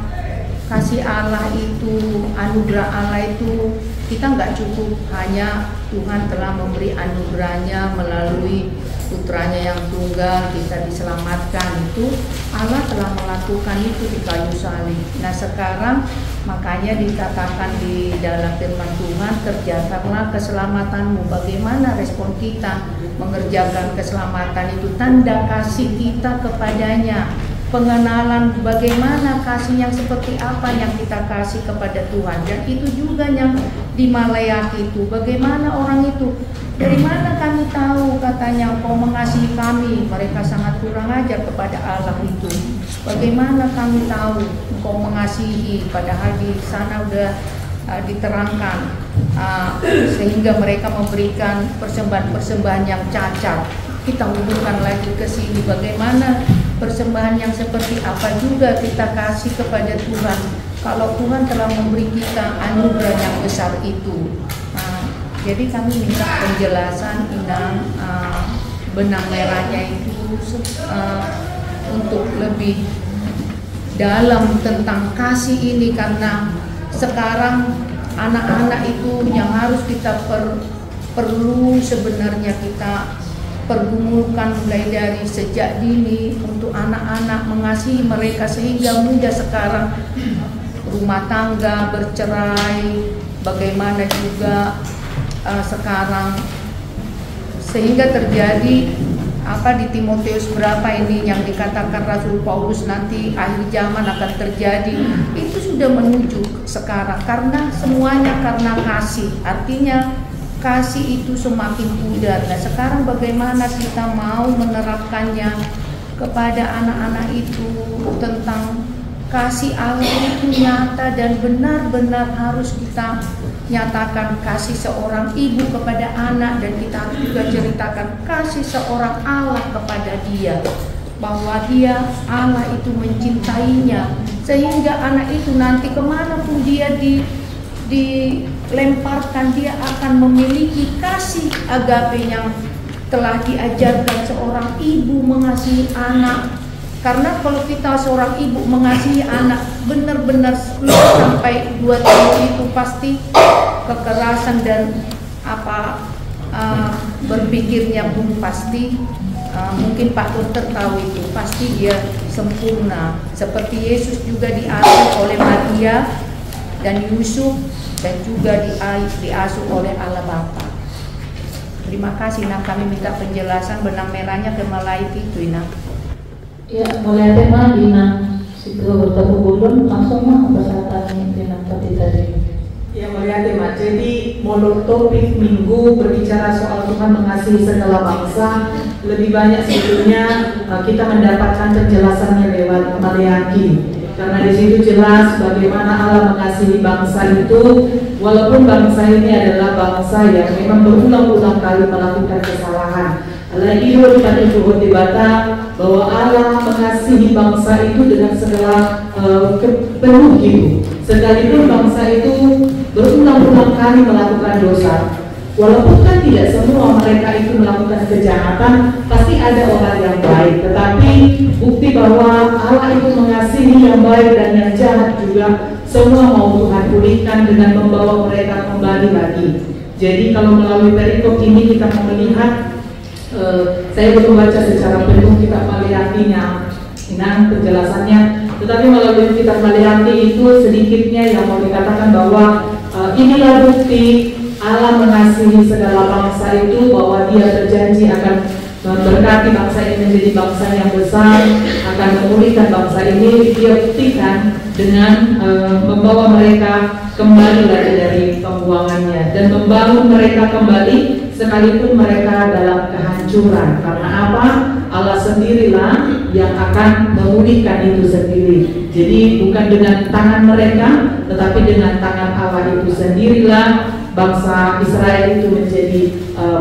kasih Allah itu, anugerah Allah itu, kita nggak cukup hanya Tuhan telah memberi anugerahnya melalui putranya yang tunggal kita diselamatkan, itu Allah telah melakukan itu di kayu salib. Nah sekarang makanya dikatakan di dalam firman Tuhan, kerjakanlah keselamatanmu. Bagaimana respon kita mengerjakan keselamatan itu? Tanda kasih kita kepadanya, pengenalan bagaimana kasih yang seperti apa yang kita kasih kepada Tuhan. Dan itu juga yang di Maleakhi itu, bagaimana orang itu, dari mana kami tahu, katanya engkau mengasihi kami, mereka sangat kurang ajar kepada Allah itu. Bagaimana kami tahu engkau mengasihi, padahal di sana udah diterangkan sehingga mereka memberikan persembahan-persembahan yang cacat. Kita hubungkan lagi ke sini, bagaimana persembahan yang seperti apa juga kita kasih kepada Tuhan kalau Tuhan telah memberi kita anugerah yang besar itu. Jadi kami minta penjelasan Inang benang merahnya itu untuk lebih dalam tentang kasih ini, karena sekarang anak-anak itu yang harus kita perlu sebenarnya kita pergumulkan mulai dari sejak dini untuk anak-anak, mengasihi mereka sehingga mudah sekarang rumah tangga bercerai, bagaimana juga sekarang sehingga terjadi di Timotius berapa ini yang dikatakan Rasul Paulus nanti akhir zaman akan terjadi, itu sudah menuju sekarang karena semuanya karena kasih. Artinya kasih itu semakin pudar. Nah sekarang bagaimana kita mau menerapkannya kepada anak-anak itu, tentang kasih Allah itu nyata dan benar-benar harus kita nyatakan kasih seorang ibu kepada anak, dan kita juga ceritakan kasih seorang Allah kepada dia, bahwa dia Allah itu mencintainya sehingga anak itu nanti kemanapun dia dilemparkan dia akan memiliki kasih agape yang telah diajarkan seorang ibu mengasihi anak. Karena kalau kita seorang ibu mengasihi anak benar-benar sampai 2 tahun itu pasti kekerasan dan berpikirnya pun pasti mungkin Pak Dokter tahu itu pasti dia sempurna seperti Yesus juga diasuh oleh Maria dan Yusuf dan juga diasuh oleh Allah Bapa. Terima kasih. Nah kami minta penjelasan benang merahnya ke Maleakhi itu Ina. Ya, mulai tema Inang situ bertemu belum langsung mah kesehatan Inang tadi. Ya, melihat tema. Jadi monotopik minggu berbicara soal Tuhan mengasihi segala bangsa. Lebih banyak sebetulnya kita mendapatkan penjelasannya lewat Maleakhi. Karena di situ jelas bagaimana Allah mengasihi bangsa itu, walaupun bangsa ini adalah bangsa yang memang berulang-ulang kali melakukan kesalahan. Allah itu pada dibata bahwa Allah mengasihi bangsa itu dengan segala penuh gitu. Sekalipun bangsa itu berulang-ulang kali melakukan dosa, walaupun kan tidak semua mereka itu melakukan kejahatan, pasti ada orang yang baik. Tetapi bukti bahwa Allah itu mengasihi yang baik dan yang jahat juga, semua mau Tuhan pulihkan dengan membawa mereka kembali lagi. Jadi kalau melalui perikop ini kita mau melihat, saya belum baca secara penuh kitab Maleakhinya, penjelasannya. Tetapi melalui kitab Maleakhi itu sedikitnya yang mau dikatakan bahwa inilah bukti Allah mengasihi segala bangsa itu, bahwa Dia berjanji akan memberkati bangsa ini menjadi bangsa yang besar, akan memulihkan bangsa ini. Dia buktikan dengan membawa mereka kembali lagi dari pembuangannya dan membangun mereka kembali sekalipun mereka dalam kehancuran. Karena apa? Allah sendirilah yang akan memulihkan itu sendiri. Jadi bukan dengan tangan mereka, tetapi dengan tangan Allah itu sendirilah bangsa Israel itu menjadi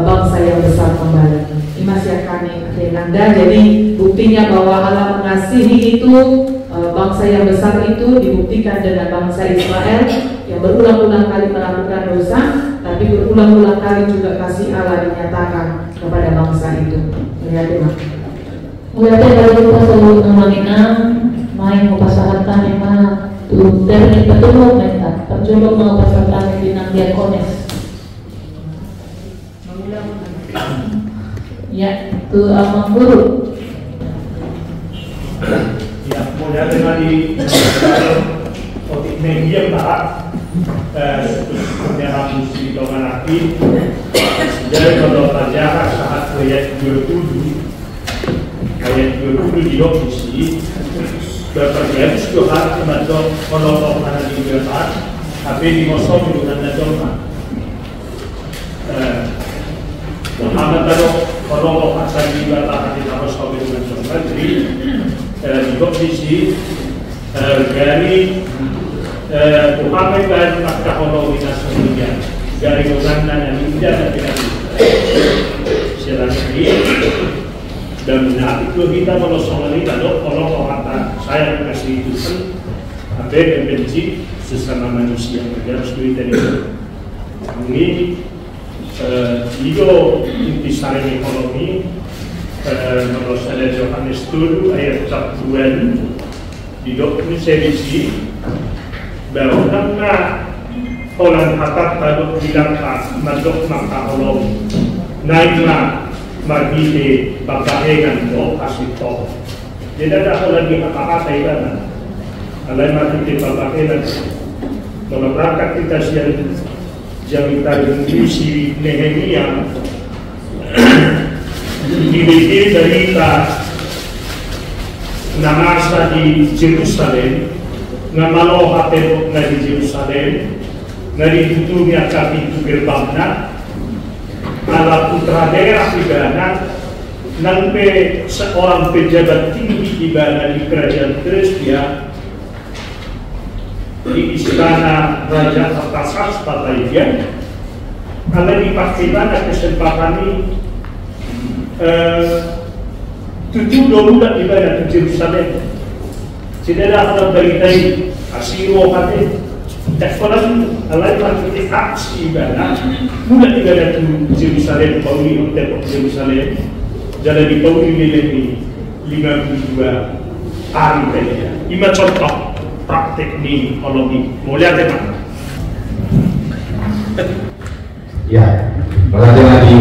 bangsa yang besar kembali. Imas ya kami Nanda. Jadi buktinya bahwa Allah mengasihi itu bangsa yang besar itu dibuktikan dengan bangsa Israel yang berulang-ulang kali melakukan dosa, tapi berulang-ulang kali juga kasih Allah dinyatakan kepada bangsa itu. Lihat ya, Mulai dari kita selalu mengenang main upasahatan yang mana tuh dari betul mereka terjolok mau upasahatan di nang diakones. Ya, itu amang guru. Ya, mulai dari otik media pak, menyerang musik dengan api. Jadi kalau pelajaran saat ayat 20 di lokasi berpergian Tuhan membantu menolong anak di Tuhan, tapi di musuh dengan Tuhan. Muhammad baru menolong asal di bawah hati nama sahabat dengan Tuhan. Jadi di lokasi dari Muhammad baru nak menolong di nasionalnya dari Uganda dan India dan Selain dan itu kita kalau soal ini kalau kata saya kasih itu apa membenci sesama manusia yang harus duit dari ini itu intisari ekonomi menurut saya Yohanes 7 ayat 1 di dokumen sedisi bahwa karena orang hakak kalau bilang masuk maka Allah naiklah bagi bapaengan do kasih to. Jadi ada lagi apa-apa ibadah. Alai mati bapaengan. Kalau berangkat kita siang jam kita diisi Nehemia dibikin dari namasa di Jerusalem, ngamalo hati di Jerusalem, dari tutupnya kaki itu gerbangnya. Ala putra daerah Ibana sampai seorang pejabat tinggi Ibana di kerajaan Persia di istana Raja Artasas Pataidian. Kalau dipakai pada kesempatan ini 7 bulan Ibana di Jerusalem. Tidak ada orang beritai asiro hati. Sekolah alai mati aksi Ibana mudah Ibana di Jerusalem Pauli untuk Jerusalem jadi di Pauli ini 52 hari saja. Ini contoh praktek ini kalau mulai ada. Ya, berarti lagi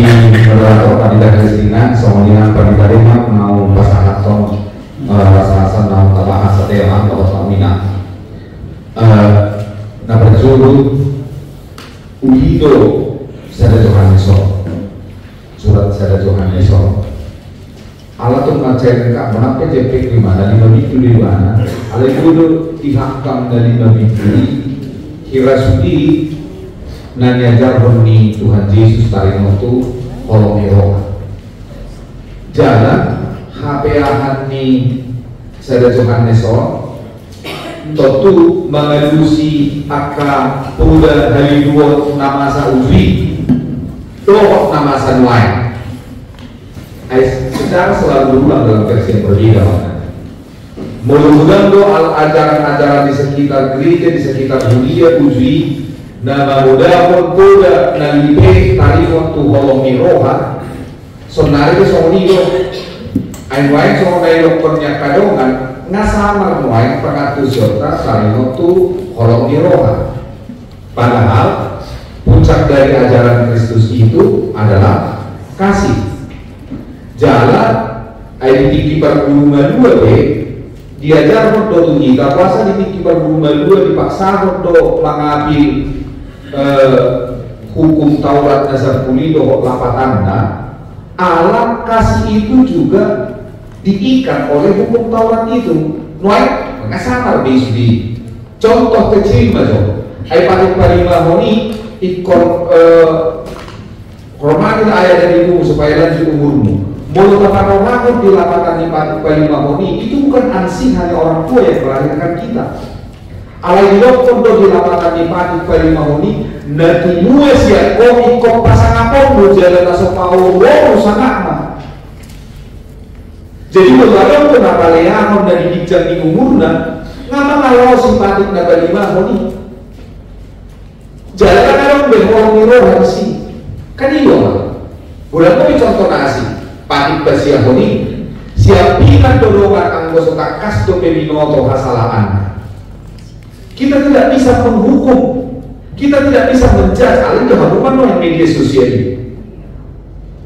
moderator Panitia Kristina, semuanya Panitia Rima mau pasangan tong rasa-rasa mau tabahas setelah atau samina. Nah berjuru Uhido Sada Johanneso surat Sada Johanneso Allah tuh ngajarin kak menapa jepek di mana di begitu di mana Allah itu dihakam dari begitu kira sudi nanya jargon ni Tuhan Yesus tarik waktu kolong eropa jalan HP-ahan ni Sada Johanneso tentu mengelusi aka pemuda dari dua nama saudri dohok nama sanuai secara selalu berulang dalam versi yang berbeda maknanya. Mudah-mudahan doa ajaran-ajaran di sekitar gereja, di sekitar dunia puji nama mudah-mudahan toda nalibe tarikon tu holong miroha sonari ke sonido ain wae sonai loknya kadongan ngasamar wae pengatu serta tarikon tu holong miroha. Padahal puncak dari ajaran Kristus itu adalah kasih. Jalan air tinggi perhubungan dua diajar untuk kita puasa di tinggi perhubungan dua dipaksa untuk mengambil hukum Taurat dasar kulido lapatanna. Alat kasih itu juga diikat oleh hukum Taurat itu. Nuai mengasamar di contoh kecil macam ay paling honi ikon hormatin ayah darimu supaya lanjut umurmu. Mulut orang di lapatan di paling honi itu bukan ansih hanya orang tua yang melahirkan kita. Alai dokter di lapatan di paling honi nanti mues ya kau ikon pasang apa mu jalan asopau wow sangat mah. Jadi kalau kenapa leahon dari bijak di umurna ngapa kalau simpatik na paling honi jalan kan berhorong miroh sih kan iya mah. Bulan kau contoh nasi patik basia honi siapikan dorongan anggota takas do peminoto hasalaan. Kita tidak bisa menghukum, kita tidak bisa menjudge alih keharuman yang media sosial ini.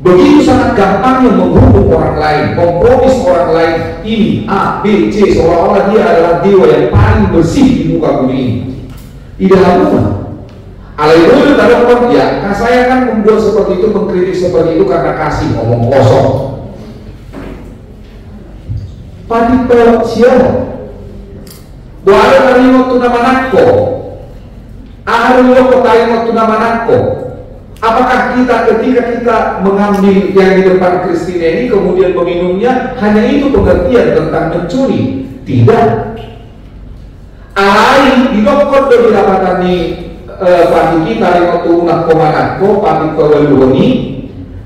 Begitu sangat gampangnya menghukum orang lain, kompromis orang lain ini A, B, C seolah-olah dia adalah dewa yang paling bersih di muka bumi ini. Tidak haruman. Alai dulu dalam ya, saya kan membuat seperti itu, mengkritik seperti itu karena kasih, ngomong kosong. Padik siapa? Doa kali waktu nama nakko, ahli waktu nama nakko. Apakah kita ketika kita mengambil yang di depan Kristina ini kemudian meminumnya hanya itu pengertian tentang mencuri? Tidak. Alai di dokter do didapatan di pagi kita yang waktu nakko manakko pagi kewaluni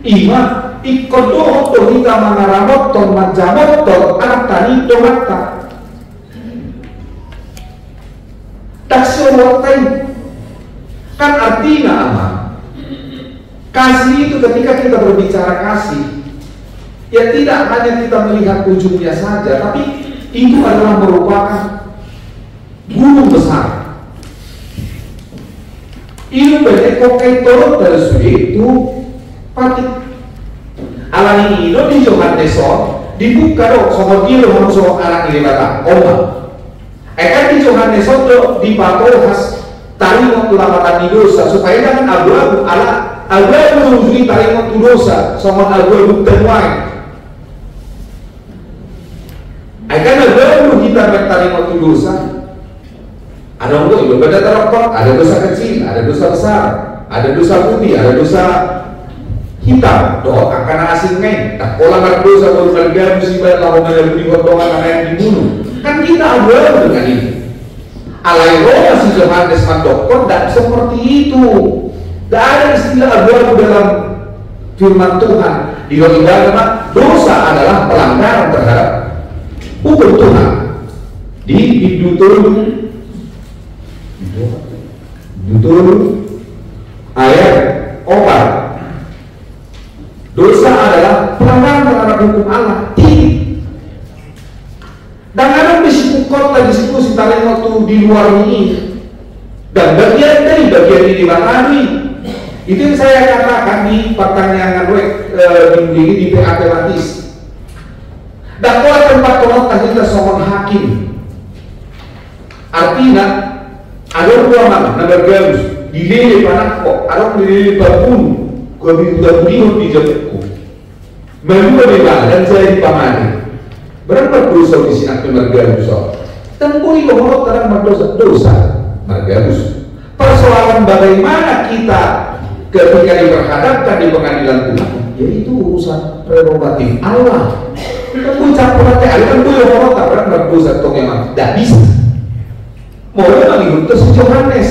ima ikodoh do kita mengaramot ton manjamot ton artani domata. Kan artinya apa? Kasih itu ketika kita berbicara kasih ya tidak hanya kita melihat ujungnya saja, tapi itu adalah merupakan gunung besar. Ini banyak kokai turut dari suri itu patik alani ini di Johanneson dibuka dong soal kilo langsung anak ini batang oma. Akan di Johanneson dipakai khas tali waktu lapatan dosa supaya jangan abu-abu ala abu-abu menunjukkan tali waktu dosa sama abu-abu tenwai. Akan abu-abu kita tali waktu dosa. Ada orang itu berbeda terapot, ada dosa kecil, ada dosa besar, ada dosa putih, ada dosa hitam. Doa karena asingnya, tak pola berdosa baru bergabung musibah lalu menjadi potongan anak yang dibunuh. Kan kita abu-abu dengan ini. Alai roh si Johannes Mandokon tidak seperti itu. Tidak ada istilah abu-abu dalam firman Tuhan. Di dalam agama dosa adalah pelanggaran terhadap hukum Tuhan. Di Deuteronomi ayat 4. Dosa adalah pelanggaran terhadap hukum Allah. Dan ada besikukot lagi situ si tarik waktu di luar ini. Dan bagian ini dibatasi. Itu yang saya katakan di pertanyaan minggu ini di PA tematis. Dan kalau tempat tolong tadi kita soal hakim. Artinya ada ulama nama Gabus dilele panakko, ada dilele babun, gua bilang di jemputku. Memang beda dan saya dipamani. Berapa dosa di sini Margabus? Tentu itu orang terang dosa Margabus. Persoalan bagaimana kita ketika diperhadapkan di pengadilan Tuhan, yaitu urusan prerogatif Allah. Tentu campur hati Allah kan boleh orang terang berdosa tong yang tidak bisa. Mau lagi untuk Johannes.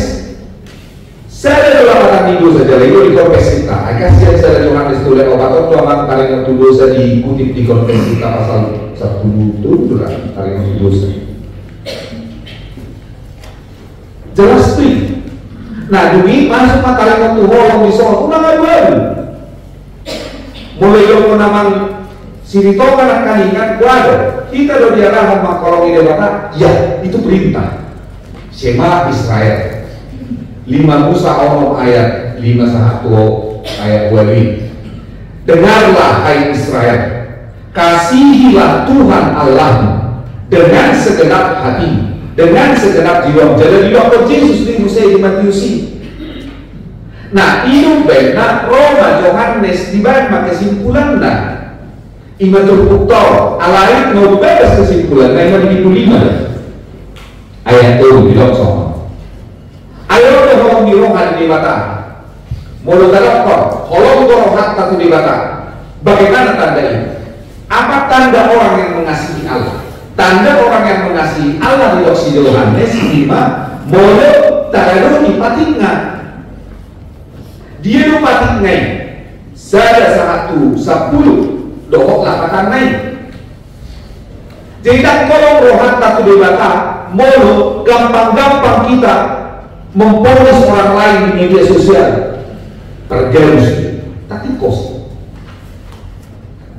Saya adalah tadi dosa jadi itu di konfes kita. Kasihan saya Yohanes tulis obat itu aman kalimat dosa dikutip di konfes kita pasal 1:7 lah kalimat dosa. Jelas tuh. Nah, demi masuk kalimat Tuhan di soal ulang baru. Mulai yang menaman siritokan akan ingat kuada. Kita do diarahkan makolong ide bata, ya itu perintah. Shema Israel. 5 Musa ono ayat 51 ayat 2. Dengarlah hai Israel, kasihilah Tuhan Allahmu dengan segenap hati, dengan segenap jiwa. Jadi di waktu Yesus di Musa di Matius. Nah, itu benar Roma Yohanes dibalik kesimpulan dah. Imatul Buktor alait mau bebas kesimpulan. Nah, ini 5 ayat itu di Loksong. Ayo ke holong di rohan di mata. Mulu dalam kor, holong ke rohat satu di mata. Bagaimana tanda ini? Apa tanda orang yang mengasihi Allah? Tanda orang yang mengasihi Allah di Loksi Yohanes 5. Mulu taruh di patingan. Dia lupa patingan. Saya 1:10 dohok lapatan naik. Jadi tak kolong rohat satu di mata. Mulu gampang-gampang kita memponis orang lain di media sosial tergerus tapi kos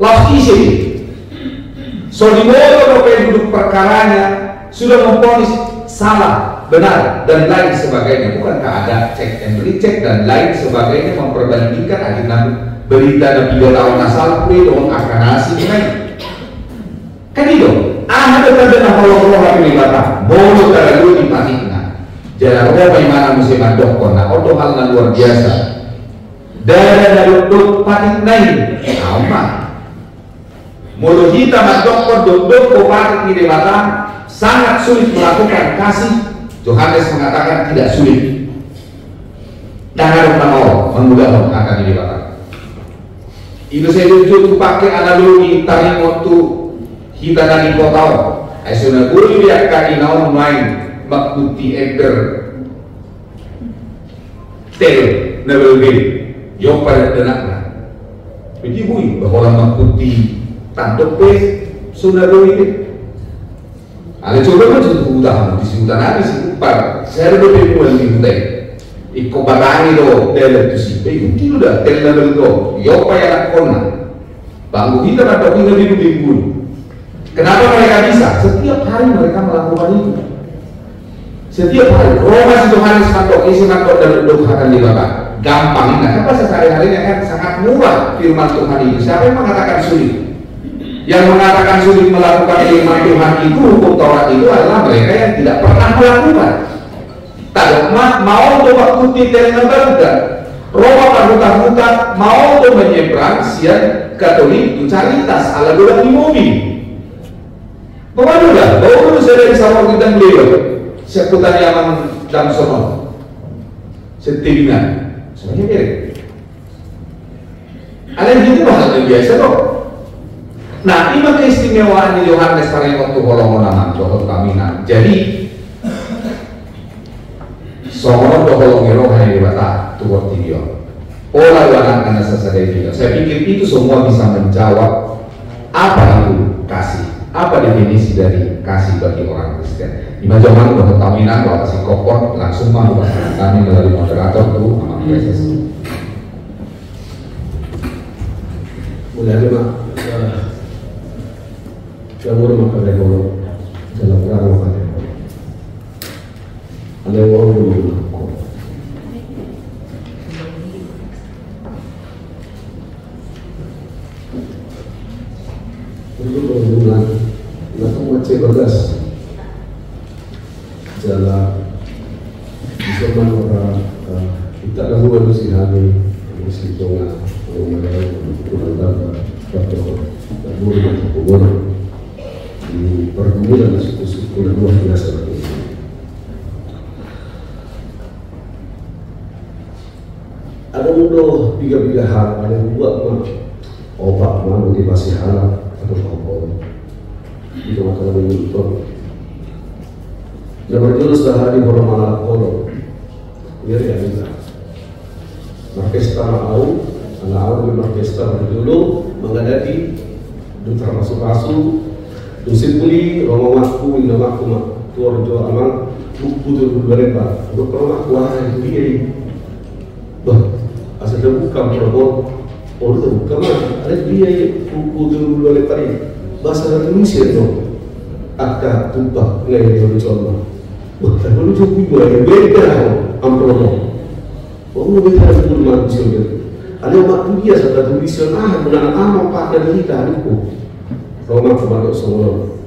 last isi so di modo duduk perkaranya sudah memponis salah benar dan lain sebagainya. Bukankah ada cek and recheck dan lain sebagainya memperbandingkan akhirnya berita dan 3 tahun asal pun dong akan hasil kan itu ada tanda kalau lagi di batang modo terlalu dipatikkan. Jangan lupa bagaimana musim dokon. Nah, itu hal yang luar biasa. Dari duduk patik naik, aman. Mulut hitam dokon duduk patik di batang sangat sulit melakukan kasih. Yohanes mengatakan tidak sulit. Dan harus mau mengubah akan di batang. Itu saya tujuh pakai analogi tarik waktu hitam dari kota. Asyuna guru dia kaki naon main. Bakti enter tel nebelge yo pada denakna jadi bui bahwa makti tantok pes sudah doi ada coba kan sudah di sudah habis par saya lebih mulai diutai iko barani do del tu si itu udah tel nebel do yo paya kona bangku kita atau kita di minggu. Kenapa mereka bisa? Setiap hari mereka melakukan itu. Setiap hari, Roma Yohanes mantok, isi mantok dan duduk akan dibakar. Gampang, nah apa sehari-harinya kan sangat murah firman Tuhan itu. Siapa yang mengatakan sulit? Yang mengatakan sulit melakukan firman Tuhan itu, hukum Taurat itu adalah mereka yang tidak pernah melakukan. Tak mau untuk waktu titel ngebarga. Roma parutan-hutan mau untuk menyeberang sian Katolik itu cari tas ala doang di mobil. Bawa dulu saya dari sawah kita beliau. Seputar Yaman dalam sono setibingan semuanya mirip. Ada yang gitu hal yang biasa kok. Nah, ini keistimewaan di Yohanes pada waktu holongan dohot kaminan. Jadi sono doholong ero hanya dibata tuwar tidio. Olah anak karena sesadai juga. Saya pikir itu semua bisa menjawab apa itu kasih. Apa definisi dari kasih bagi orang Kristen? Ima zaman udah pertaminan kalau kasih kopor langsung mau kami melalui moderator tuh sama PSS. Mulai ada mak, kamu makan lekor dalam perang makan lekor. Ada yang orang dulu lekor. Untuk berhubungan, langsung macam berdas. Jalan di zaman orang kita lakukan mesti hari mesti tengah orang kurang dapat atau lakukan hubungan di pergumulan suku-suku yang luar biasa ini. Ada mudah 3 hal ada yang buat obat motivasi halal atau apa itu masalah itu. Yang berjulus dahari hormala kolom, biar ya bisa. Markesta Mau, anak-anak di Markesta dulu menghadapi termasuk rasul, dosen puli, romawaku, indamaku, tuarjo amang, butuh berlebar, untuk romaku itu dia. Bah, asal dia buka perabot, orang tu buka mah, ada dia butuh berlebar ini. Bahasa Indonesia tu, akta tumpah ngai dia mencoba. Wah, kalau cukup juga yang beda, ampromo. Orang beda pun manusia dia. Ada waktu dia sudah tulisan benar amat pak dari kita itu. Roma kepada semua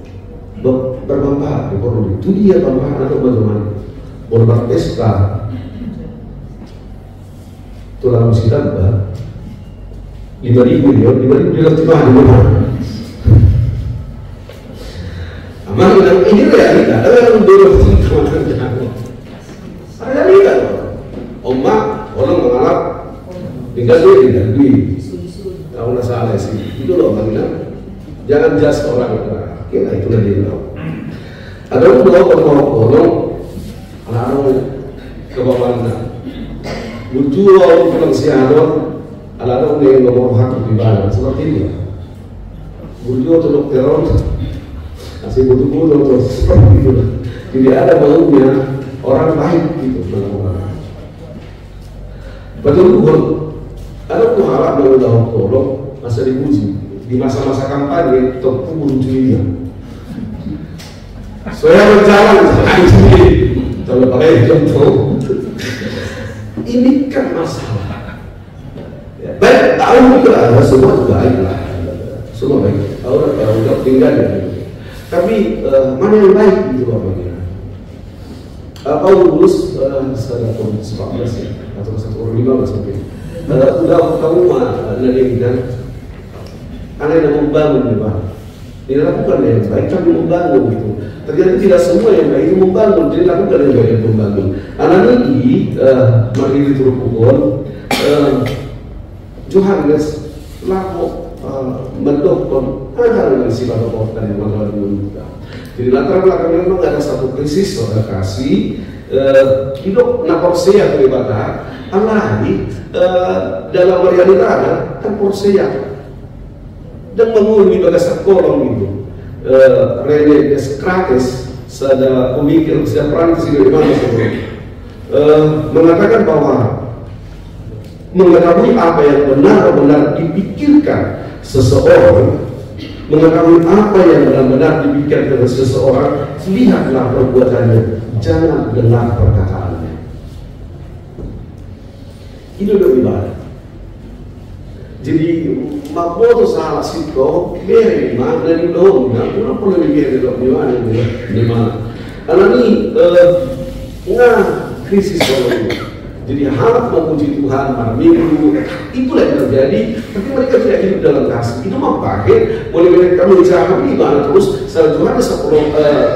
bermanfaat di koran itu dia manfaat atau bagaimana? Berpesta, tulang sidang bah, 5.000 dia terima di mana? Amal ini realita, ada yang dorong teman-teman. Ada realita, Oma orang mengalap tinggal duit, tahu nggak salah sih, itu loh bangnya. Jangan just orang kira itu dia tahu. Ada dua orang anak-anak ke bawahnya. Lucu orang pulang siaran, anak-anak yang ngomong hak di bawah seperti itu. Lucu untuk teror, masih butuh terus seperti itu. Tidak ada maunya orang baik gitu melakukan. Betul. Ada pun harap mengulang tolong masa dipuji di masa-masa kampanye untuk munculnya. Saya berjalan sendiri, kalau pakai contoh, ini kan masalah. Ya, baik tahu juga ada semua baiklah, semua baik. Orang tinggal ya. Tapi mana yang baik itu bapaknya? Paulus secara Korintus 14 ya, atau 1:15 mungkin. Udah kamu dari dan anak yang membangun ya Pak. Dilakukan yang baik kami membangun gitu. Ternyata tidak semua yang baik itu membangun, jadi lakukan yang baik yang membangun. Anak ini mari diturunkan Johannes laku mendokter hal yang sifat dan yang masalah dunia. Jadi latar belakangnya memang ada satu krisis saudara kasih hidup naporseya terlibat alami dalam realita ada kan porseya dan mengulmi pada sekolong itu Rene Descartes ada pemikir sejak Prancis dari mana mengatakan bahwa mengetahui apa yang benar-benar dipikirkan seseorang, mengetahui apa yang benar-benar dipikirkan seseorang, lihatlah perbuatannya, jangan dengar perkataannya. Itu lebih baik. Jadi maboto salah sito, beri mana di dong, nak pun lebih beri dong di mana. Karena ini krisis orang. Jadi harap memuji Tuhan malam minggu, itulah yang terjadi. Tapi mereka tidak hidup dalam kasih. Itu memakai boleh mereka mencapai mana terus. Selanjutnya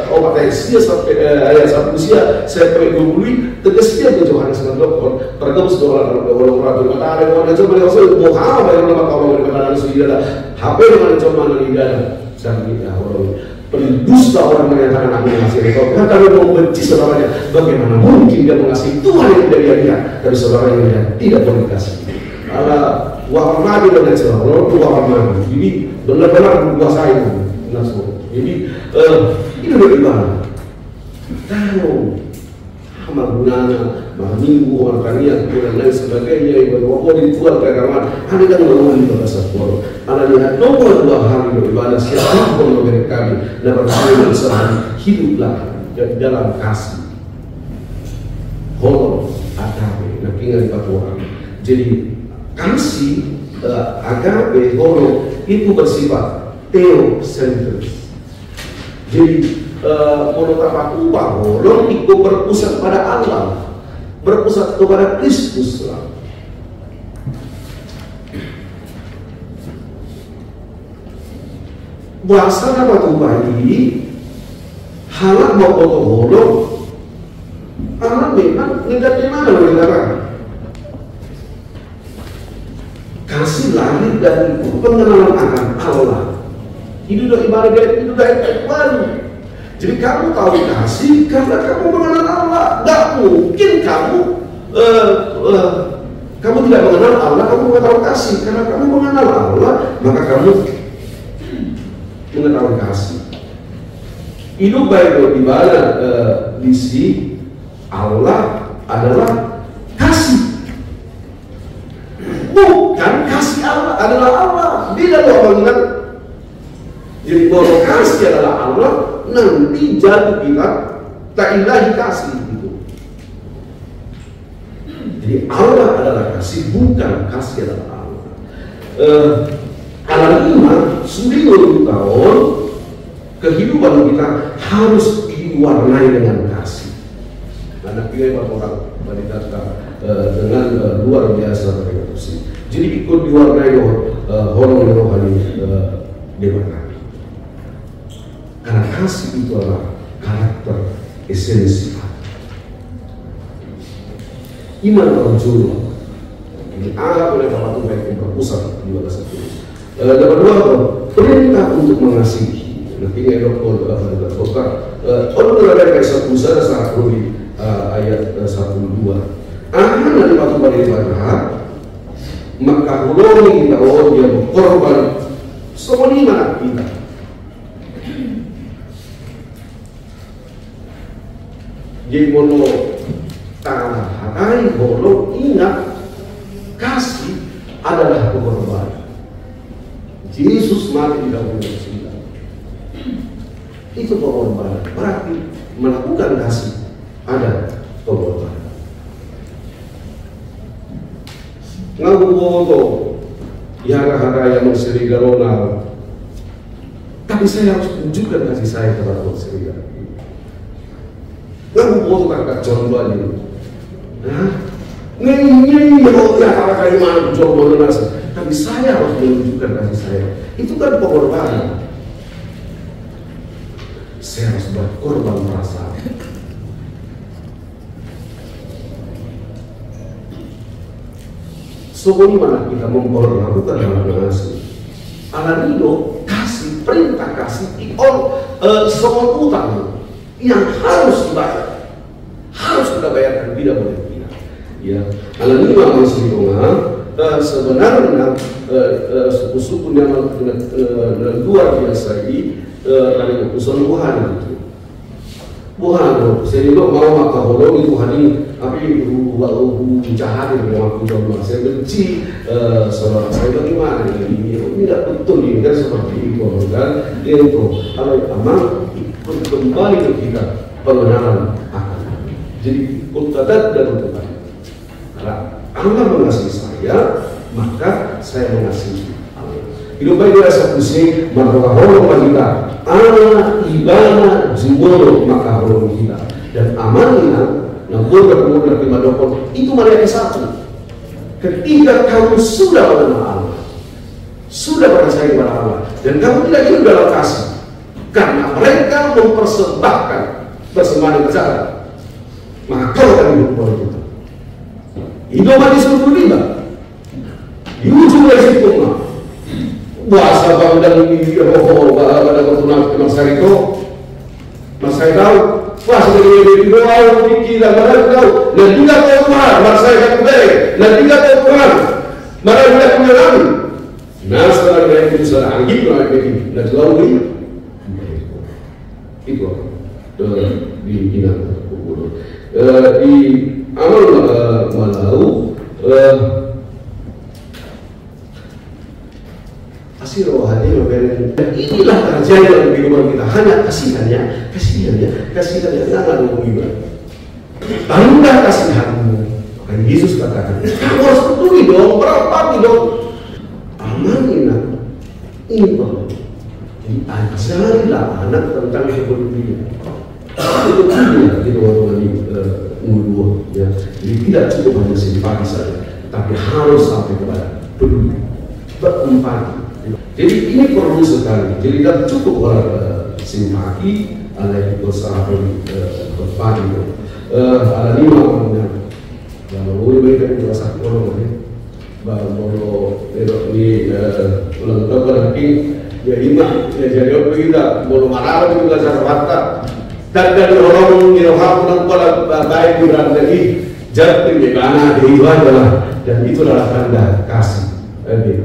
obat Yesus sampai ayat 1 usia saya perlu tegasnya ke Yohanes dokter. Pergabus orang berkata ada orang coba dia mau apa yang nama kau berkata sudah HP dengan coba meninggal sampai orang pendusta orang menyatakan aku mengasihi engkau. Karena kalau mau benci saudaranya, bagaimana mungkin dia mengasihi Tuhan yang tidak dia lihat, tapi saudara yang dia tidak boleh dikasih. Wahmadi dan Rasul, wahmadi. Jadi benar-benar menguasai nasu. Jadi itu bagaimana? Tahu amal gunanya, minggu orang kalian dan lain sebagainya. Ibadah di Tuhan keagamaan ada yang melalui bahasa Quran. Anda lihat nomor 2 hari beribadah siapa pun memberi kami dan berkali sehari hiduplah dalam kasih. Holong agape, nak ingat di orang. Jadi kasih agape holong itu bersifat theosentris. Jadi monotapaku holong itu berpusat pada Allah, berpusat kepada Kristus lah. Bahasa nama Tuhan ini halak mau foto holong, anak memang tidak di mana negara. Kasih lahir dari pengenalan akan Allah. Itu udah ibadah dia, itu udah baru. Jadi kamu tahu kasih karena kamu mengenal Allah. Gak mungkin kamu tidak mengenal Allah, kamu mengetahui kasih. Karena kamu mengenal Allah, maka kamu mengetahui kasih. Hidup baik di mana di si Allah adalah kasih. Bukan kasih Allah adalah Allah. Beda banget. Jadi kalau kasih adalah Allah, nanti jatuh kita tak ilahi kasih gitu. Jadi Allah adalah kasih, bukan kasih adalah Allah. Alam iman sudah 20 tahun kehidupan kita harus diwarnai dengan kasih. Karena pilih orang wanita dengan luar biasa kasih. Jadi ikut diwarnai hormon rohani dewasa. Karena kasih itu adalah karakter esensial. Iman berjuru ini anggap oleh Bapak Tuhan yang berpusat di bahasa Inggris. Yang kedua, perintah untuk mengasihi. Nanti elok kota. Orang berada di satu pusat saat di ayat 1-2. Akan dari Bapak Tuhan yang berkata, maka ulungi kita yang berkorban semua iman kita. Jadi mono tahatai bolo ingat kasih adalah pengorbanan. Yesus mati di dalam kita. Itu pengorbanan. Berarti melakukan kasih ada pengorbanan. Ngabuboto yang ada yang menserigalona. Tapi saya harus tunjukkan kasih saya kepada menserigalona. Lalu buat kakak coba ini, nyanyi ya kakak kayak mana coba nasi. Tapi saya harus menunjukkan kasih saya. Itu kan pengorbanan. Saya harus berkorban perasaan. Semua mana kita memperlakukan dalam nasi. Alanino kasih perintah kasih semua utang yang harus dibayar, harus kita bayarkan, tidak boleh tidak. Ya, alam ini memang sebenarnya suku-suku yang luar biasa ini dari usul Tuhan itu. Tuhan, saya juga mau maka holong itu hari tapi walau jahat yang aku coba saya benci saudara saya bagaimana ini tidak betul ini kan seperti itu kan itu kalau aman kembali ke kita pengenalan akan jadi kutadat dan Tuhan. Karena Allah mengasihi saya, maka saya mengasihi Allah. Hidup baik dirasa pusing, maka horong kita. Allah ibana jiwolo maka horong kita. Dan amanina yang berkemudian di madokon itu mereka satu. Ketika kamu sudah mengenal Allah, sudah percaya kepada Allah, dan kamu tidak hidup dalam kasih. Karena mereka mempersembahkan persembahan berjalan, maka kau akan hidup berjuta. Hidup di seluruh dunia, di ujung dari situ bahasa bangdang ini roh ada keturunan Mas Harito, Mas Harito, bahasa dari doa pikiran mereka, dan juga Tuhan, Mas Harito baik, dan juga Tuhan, mereka punya nah setelah itu sudah anggap mereka ini, dan selalu itu di Inang di amal Malau kasih rohani memberi. Inilah terjadi dalam kehidupan kita, hanya kasihannya nggak ada hubungan. Tanda kasihanmu, maka Yesus katakan kamu harus peduli dong, berbagi dong. Amanina ini ajarilah anak tentang kepedulian. Itu tidak di umur 2 ya. Jadi tidak cukup hanya simpati saja, tapi harus sampai kepada peduli, berempati. Jadi ini perlu sekali. Jadi tidak cukup orang simpati, ada dosa berempati. Ada 5 orang yang boleh berikan dosa orang ini. Baru ini ulang tahun lagi. Ya lima, ya jadi apa kita mau marah juga sarwata dan dari orang di roham dan pola baik berada di jatuh di mana di adalah dan itulah tanda kasih.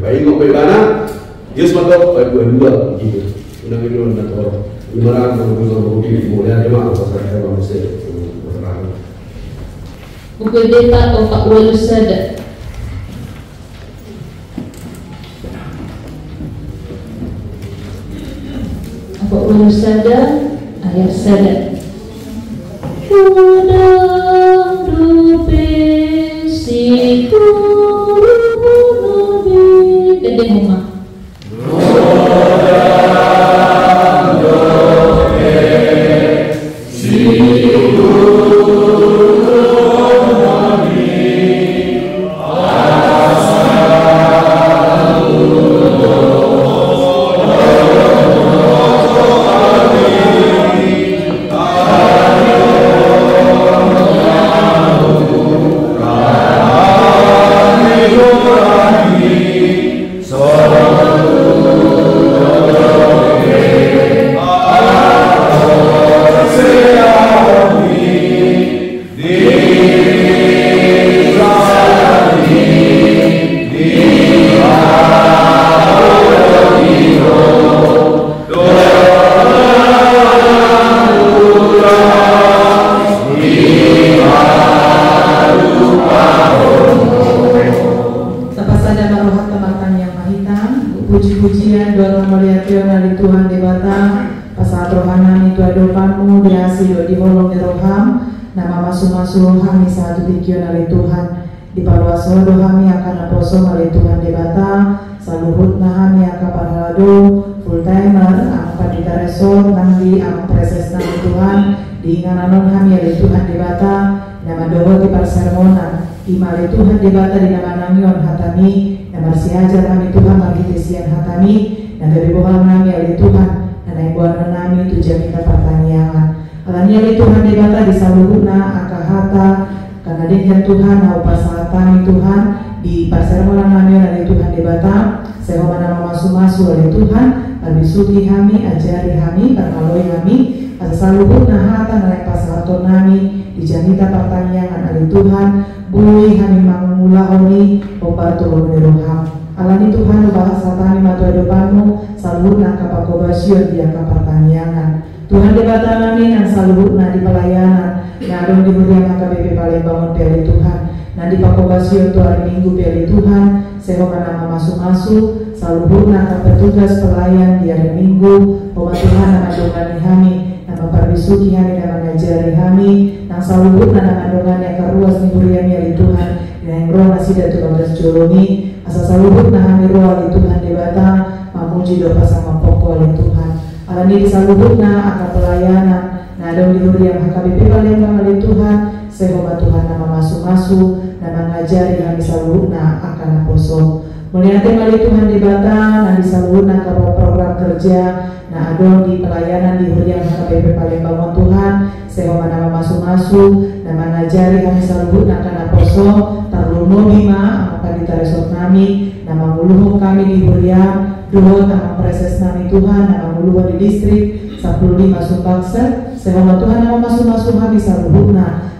Baik kok bagaimana? Yesus matok baik dua gitu. Udah gitu udah tahu. Gimana kalau mulai jemaah pasal manusia berterang. Buku data opak walusada. Opak walusada ayat sada. Udang dupe si kurubi gede mama. Puji-pujian doa kemuliaan dari Tuhan Dewata pasal rohani itu adopanmu dihasil di holong roham nama masu-masu kami satu pikiran dari Tuhan di paluaso dohami akan aposo dari Tuhan Dewata saluhut nahami akan paralado full timer angkat di resor nangdi ang preses nama Tuhan di ingananon kami dari Tuhan Dewata nama doa di parsermonan imali Tuhan Dewata di nama nangion hatami yang masih ajar kami Tuhan bagi kesian hatami dan dari bawah kami oleh Tuhan dan yang buat kami tujuan kita pertanyaan alanya oleh Tuhan dibata di saluhuna akahata karena dengan Tuhan mau pasal Tuhan di persermonan kami oleh Tuhan dibata sehingga nama masuk-masuk oleh Tuhan lebih suki kami ajari kami perkaloi kami saluhuna hata naik pasal kami dijamita pertanyaan oleh Tuhan bui kami mengulahoni obat turun roham alani Tuhan bahasa kami matu depanmu salurna kapakobasio dia pertanyaan Tuhan debata kami dan salurna di pelayanan ngadong di beriang KBP Palembang pilih Tuhan dan di pakobasio tu hari Minggu pilih Tuhan sehingga nama masuk-masuk salurna ke petugas pelayan di hari Minggu obat Tuhan nama dongani kami nama perbisuki kami dan mengajari kami yang selalu nama dongan yang keruas minggulian dari Tuhan yang roh masih dari 12 jolomi asal selalu kami roh dari Tuhan debata memuji doa sama pokok oleh Tuhan alani disalubutna akan pelayanan nadong dihuri yang HKBP Palembang oleh Tuhan sehingga Tuhan nama masuk-masuk nama ngajari kami salubutna akan aposo melihat oleh Tuhan debata dan disalubutna ke program kerja nah adon di pelayanan di hurian HKBP Palembang Tuhan sehingga nama masuk-masuk nama ngajari kami selalu akan aposo tarluno bima apa di resort kami nama muluh kami di hurian dua nama preses nami Tuhan nama muluh di distrik 15 Sumbangsa sehingga Tuhan nama masuk-masuk kami selalu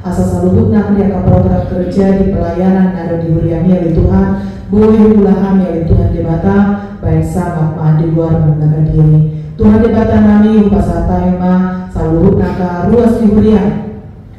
asal selalu kami akan program kerja di pelayanan ada di hurian di Tuhan boleh ulah kami oleh Tuhan debata baik sama di luar mendapat diri Tuhan debata nami upasa taima saluhut naka ruas di hurian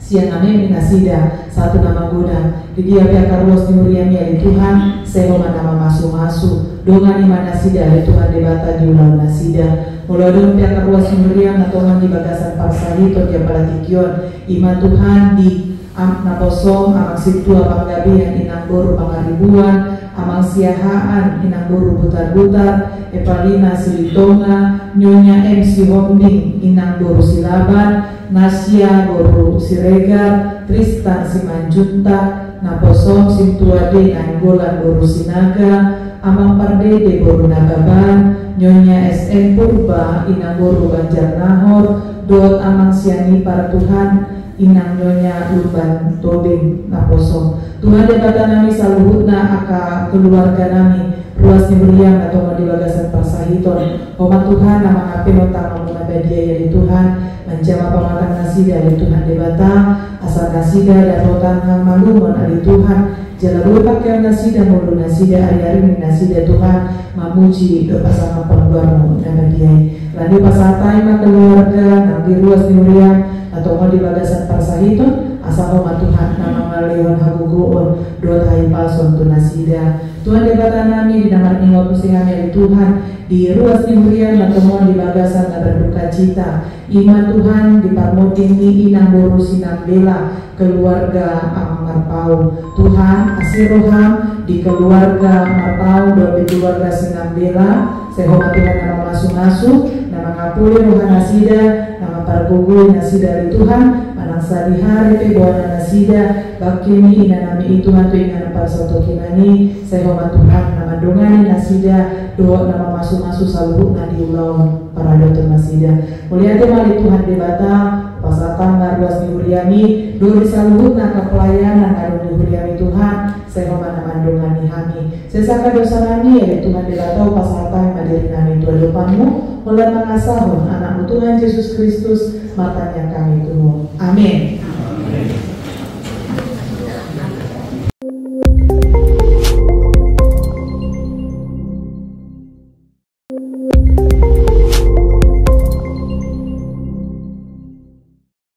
siang kami minasida satu nama goda di dia pihak ruas di hurian ya Tuhan sehingga nama masuk-masuk dongan di mana sida oleh Tuhan debata di ulang nasida mulai dong pihak ruas di hurian atau di bagasan parsali atau dia palatikion iman Tuhan di naposong amang situ amang gabi yang inambur pangaribuan amang siahaan inambur butar-butar epalina silitonga nyonya MC Honding inambur silaban Nasya Guru Siregar Tristan Simanjunta naposong sintuade anggolan Guru Sinaga amang pardede Guru Nagaban nyonya SN Purba inambur Banjar Nahor dot amang siani para Tuhan inang nyonya Luban Tobing naposong Tuhan debata nami saluhutna aka keluarga nami ruas Niburiang atau di bagasan persahiton. Oma Tuhan nama api notang nama badia ya Tuhan menjama pematang nasi dari Tuhan debata asal nasi dan rotan hang malumon dari Tuhan jalalu pakai nasi dan mulu nasi dan hari nasi dan Tuhan mamuji do pasangan pengeluarmu nama dia lalu pasatai ma keluarga nang di ruas Niburiang atau mau di bagasan persahiton asal Oma Tuhan nama ngaliwan haguguon dua tahun palson tu nasida Tuhan debata nami di nama ningok musingan dari Tuhan di ruas Niburiang atau di bagasan na berduka cita iman Tuhan di parmotini inang boru sinang bela keluarga ang marpau Tuhan asiroham di keluarga marpau do di keluarga sinang bela sehingga Tuhan nama masuk-masuk nama ngapuli rohan nasida nama pargugul nasida dari Tuhan manangsa di hari ke buana nasida bakini ina nami itu hantu ina nama soto kinani sehingga Tuhan nama dongani nasida doa nama masuk-masuk saluhuk na di ulau para dokter nasida mulia temali Tuhan debata pasatan ngaruas Niburiani dori saluhuk na kepelayanan ngaruh Niburiani Tuhan sehingga nama dongani hami sesaka dosa nami ya Tuhan debata pasatan madiri nami Tuhan depanmu mulai mengasahun anakmu Tuhan Yesus Kristus matanya kami Tuhan amin.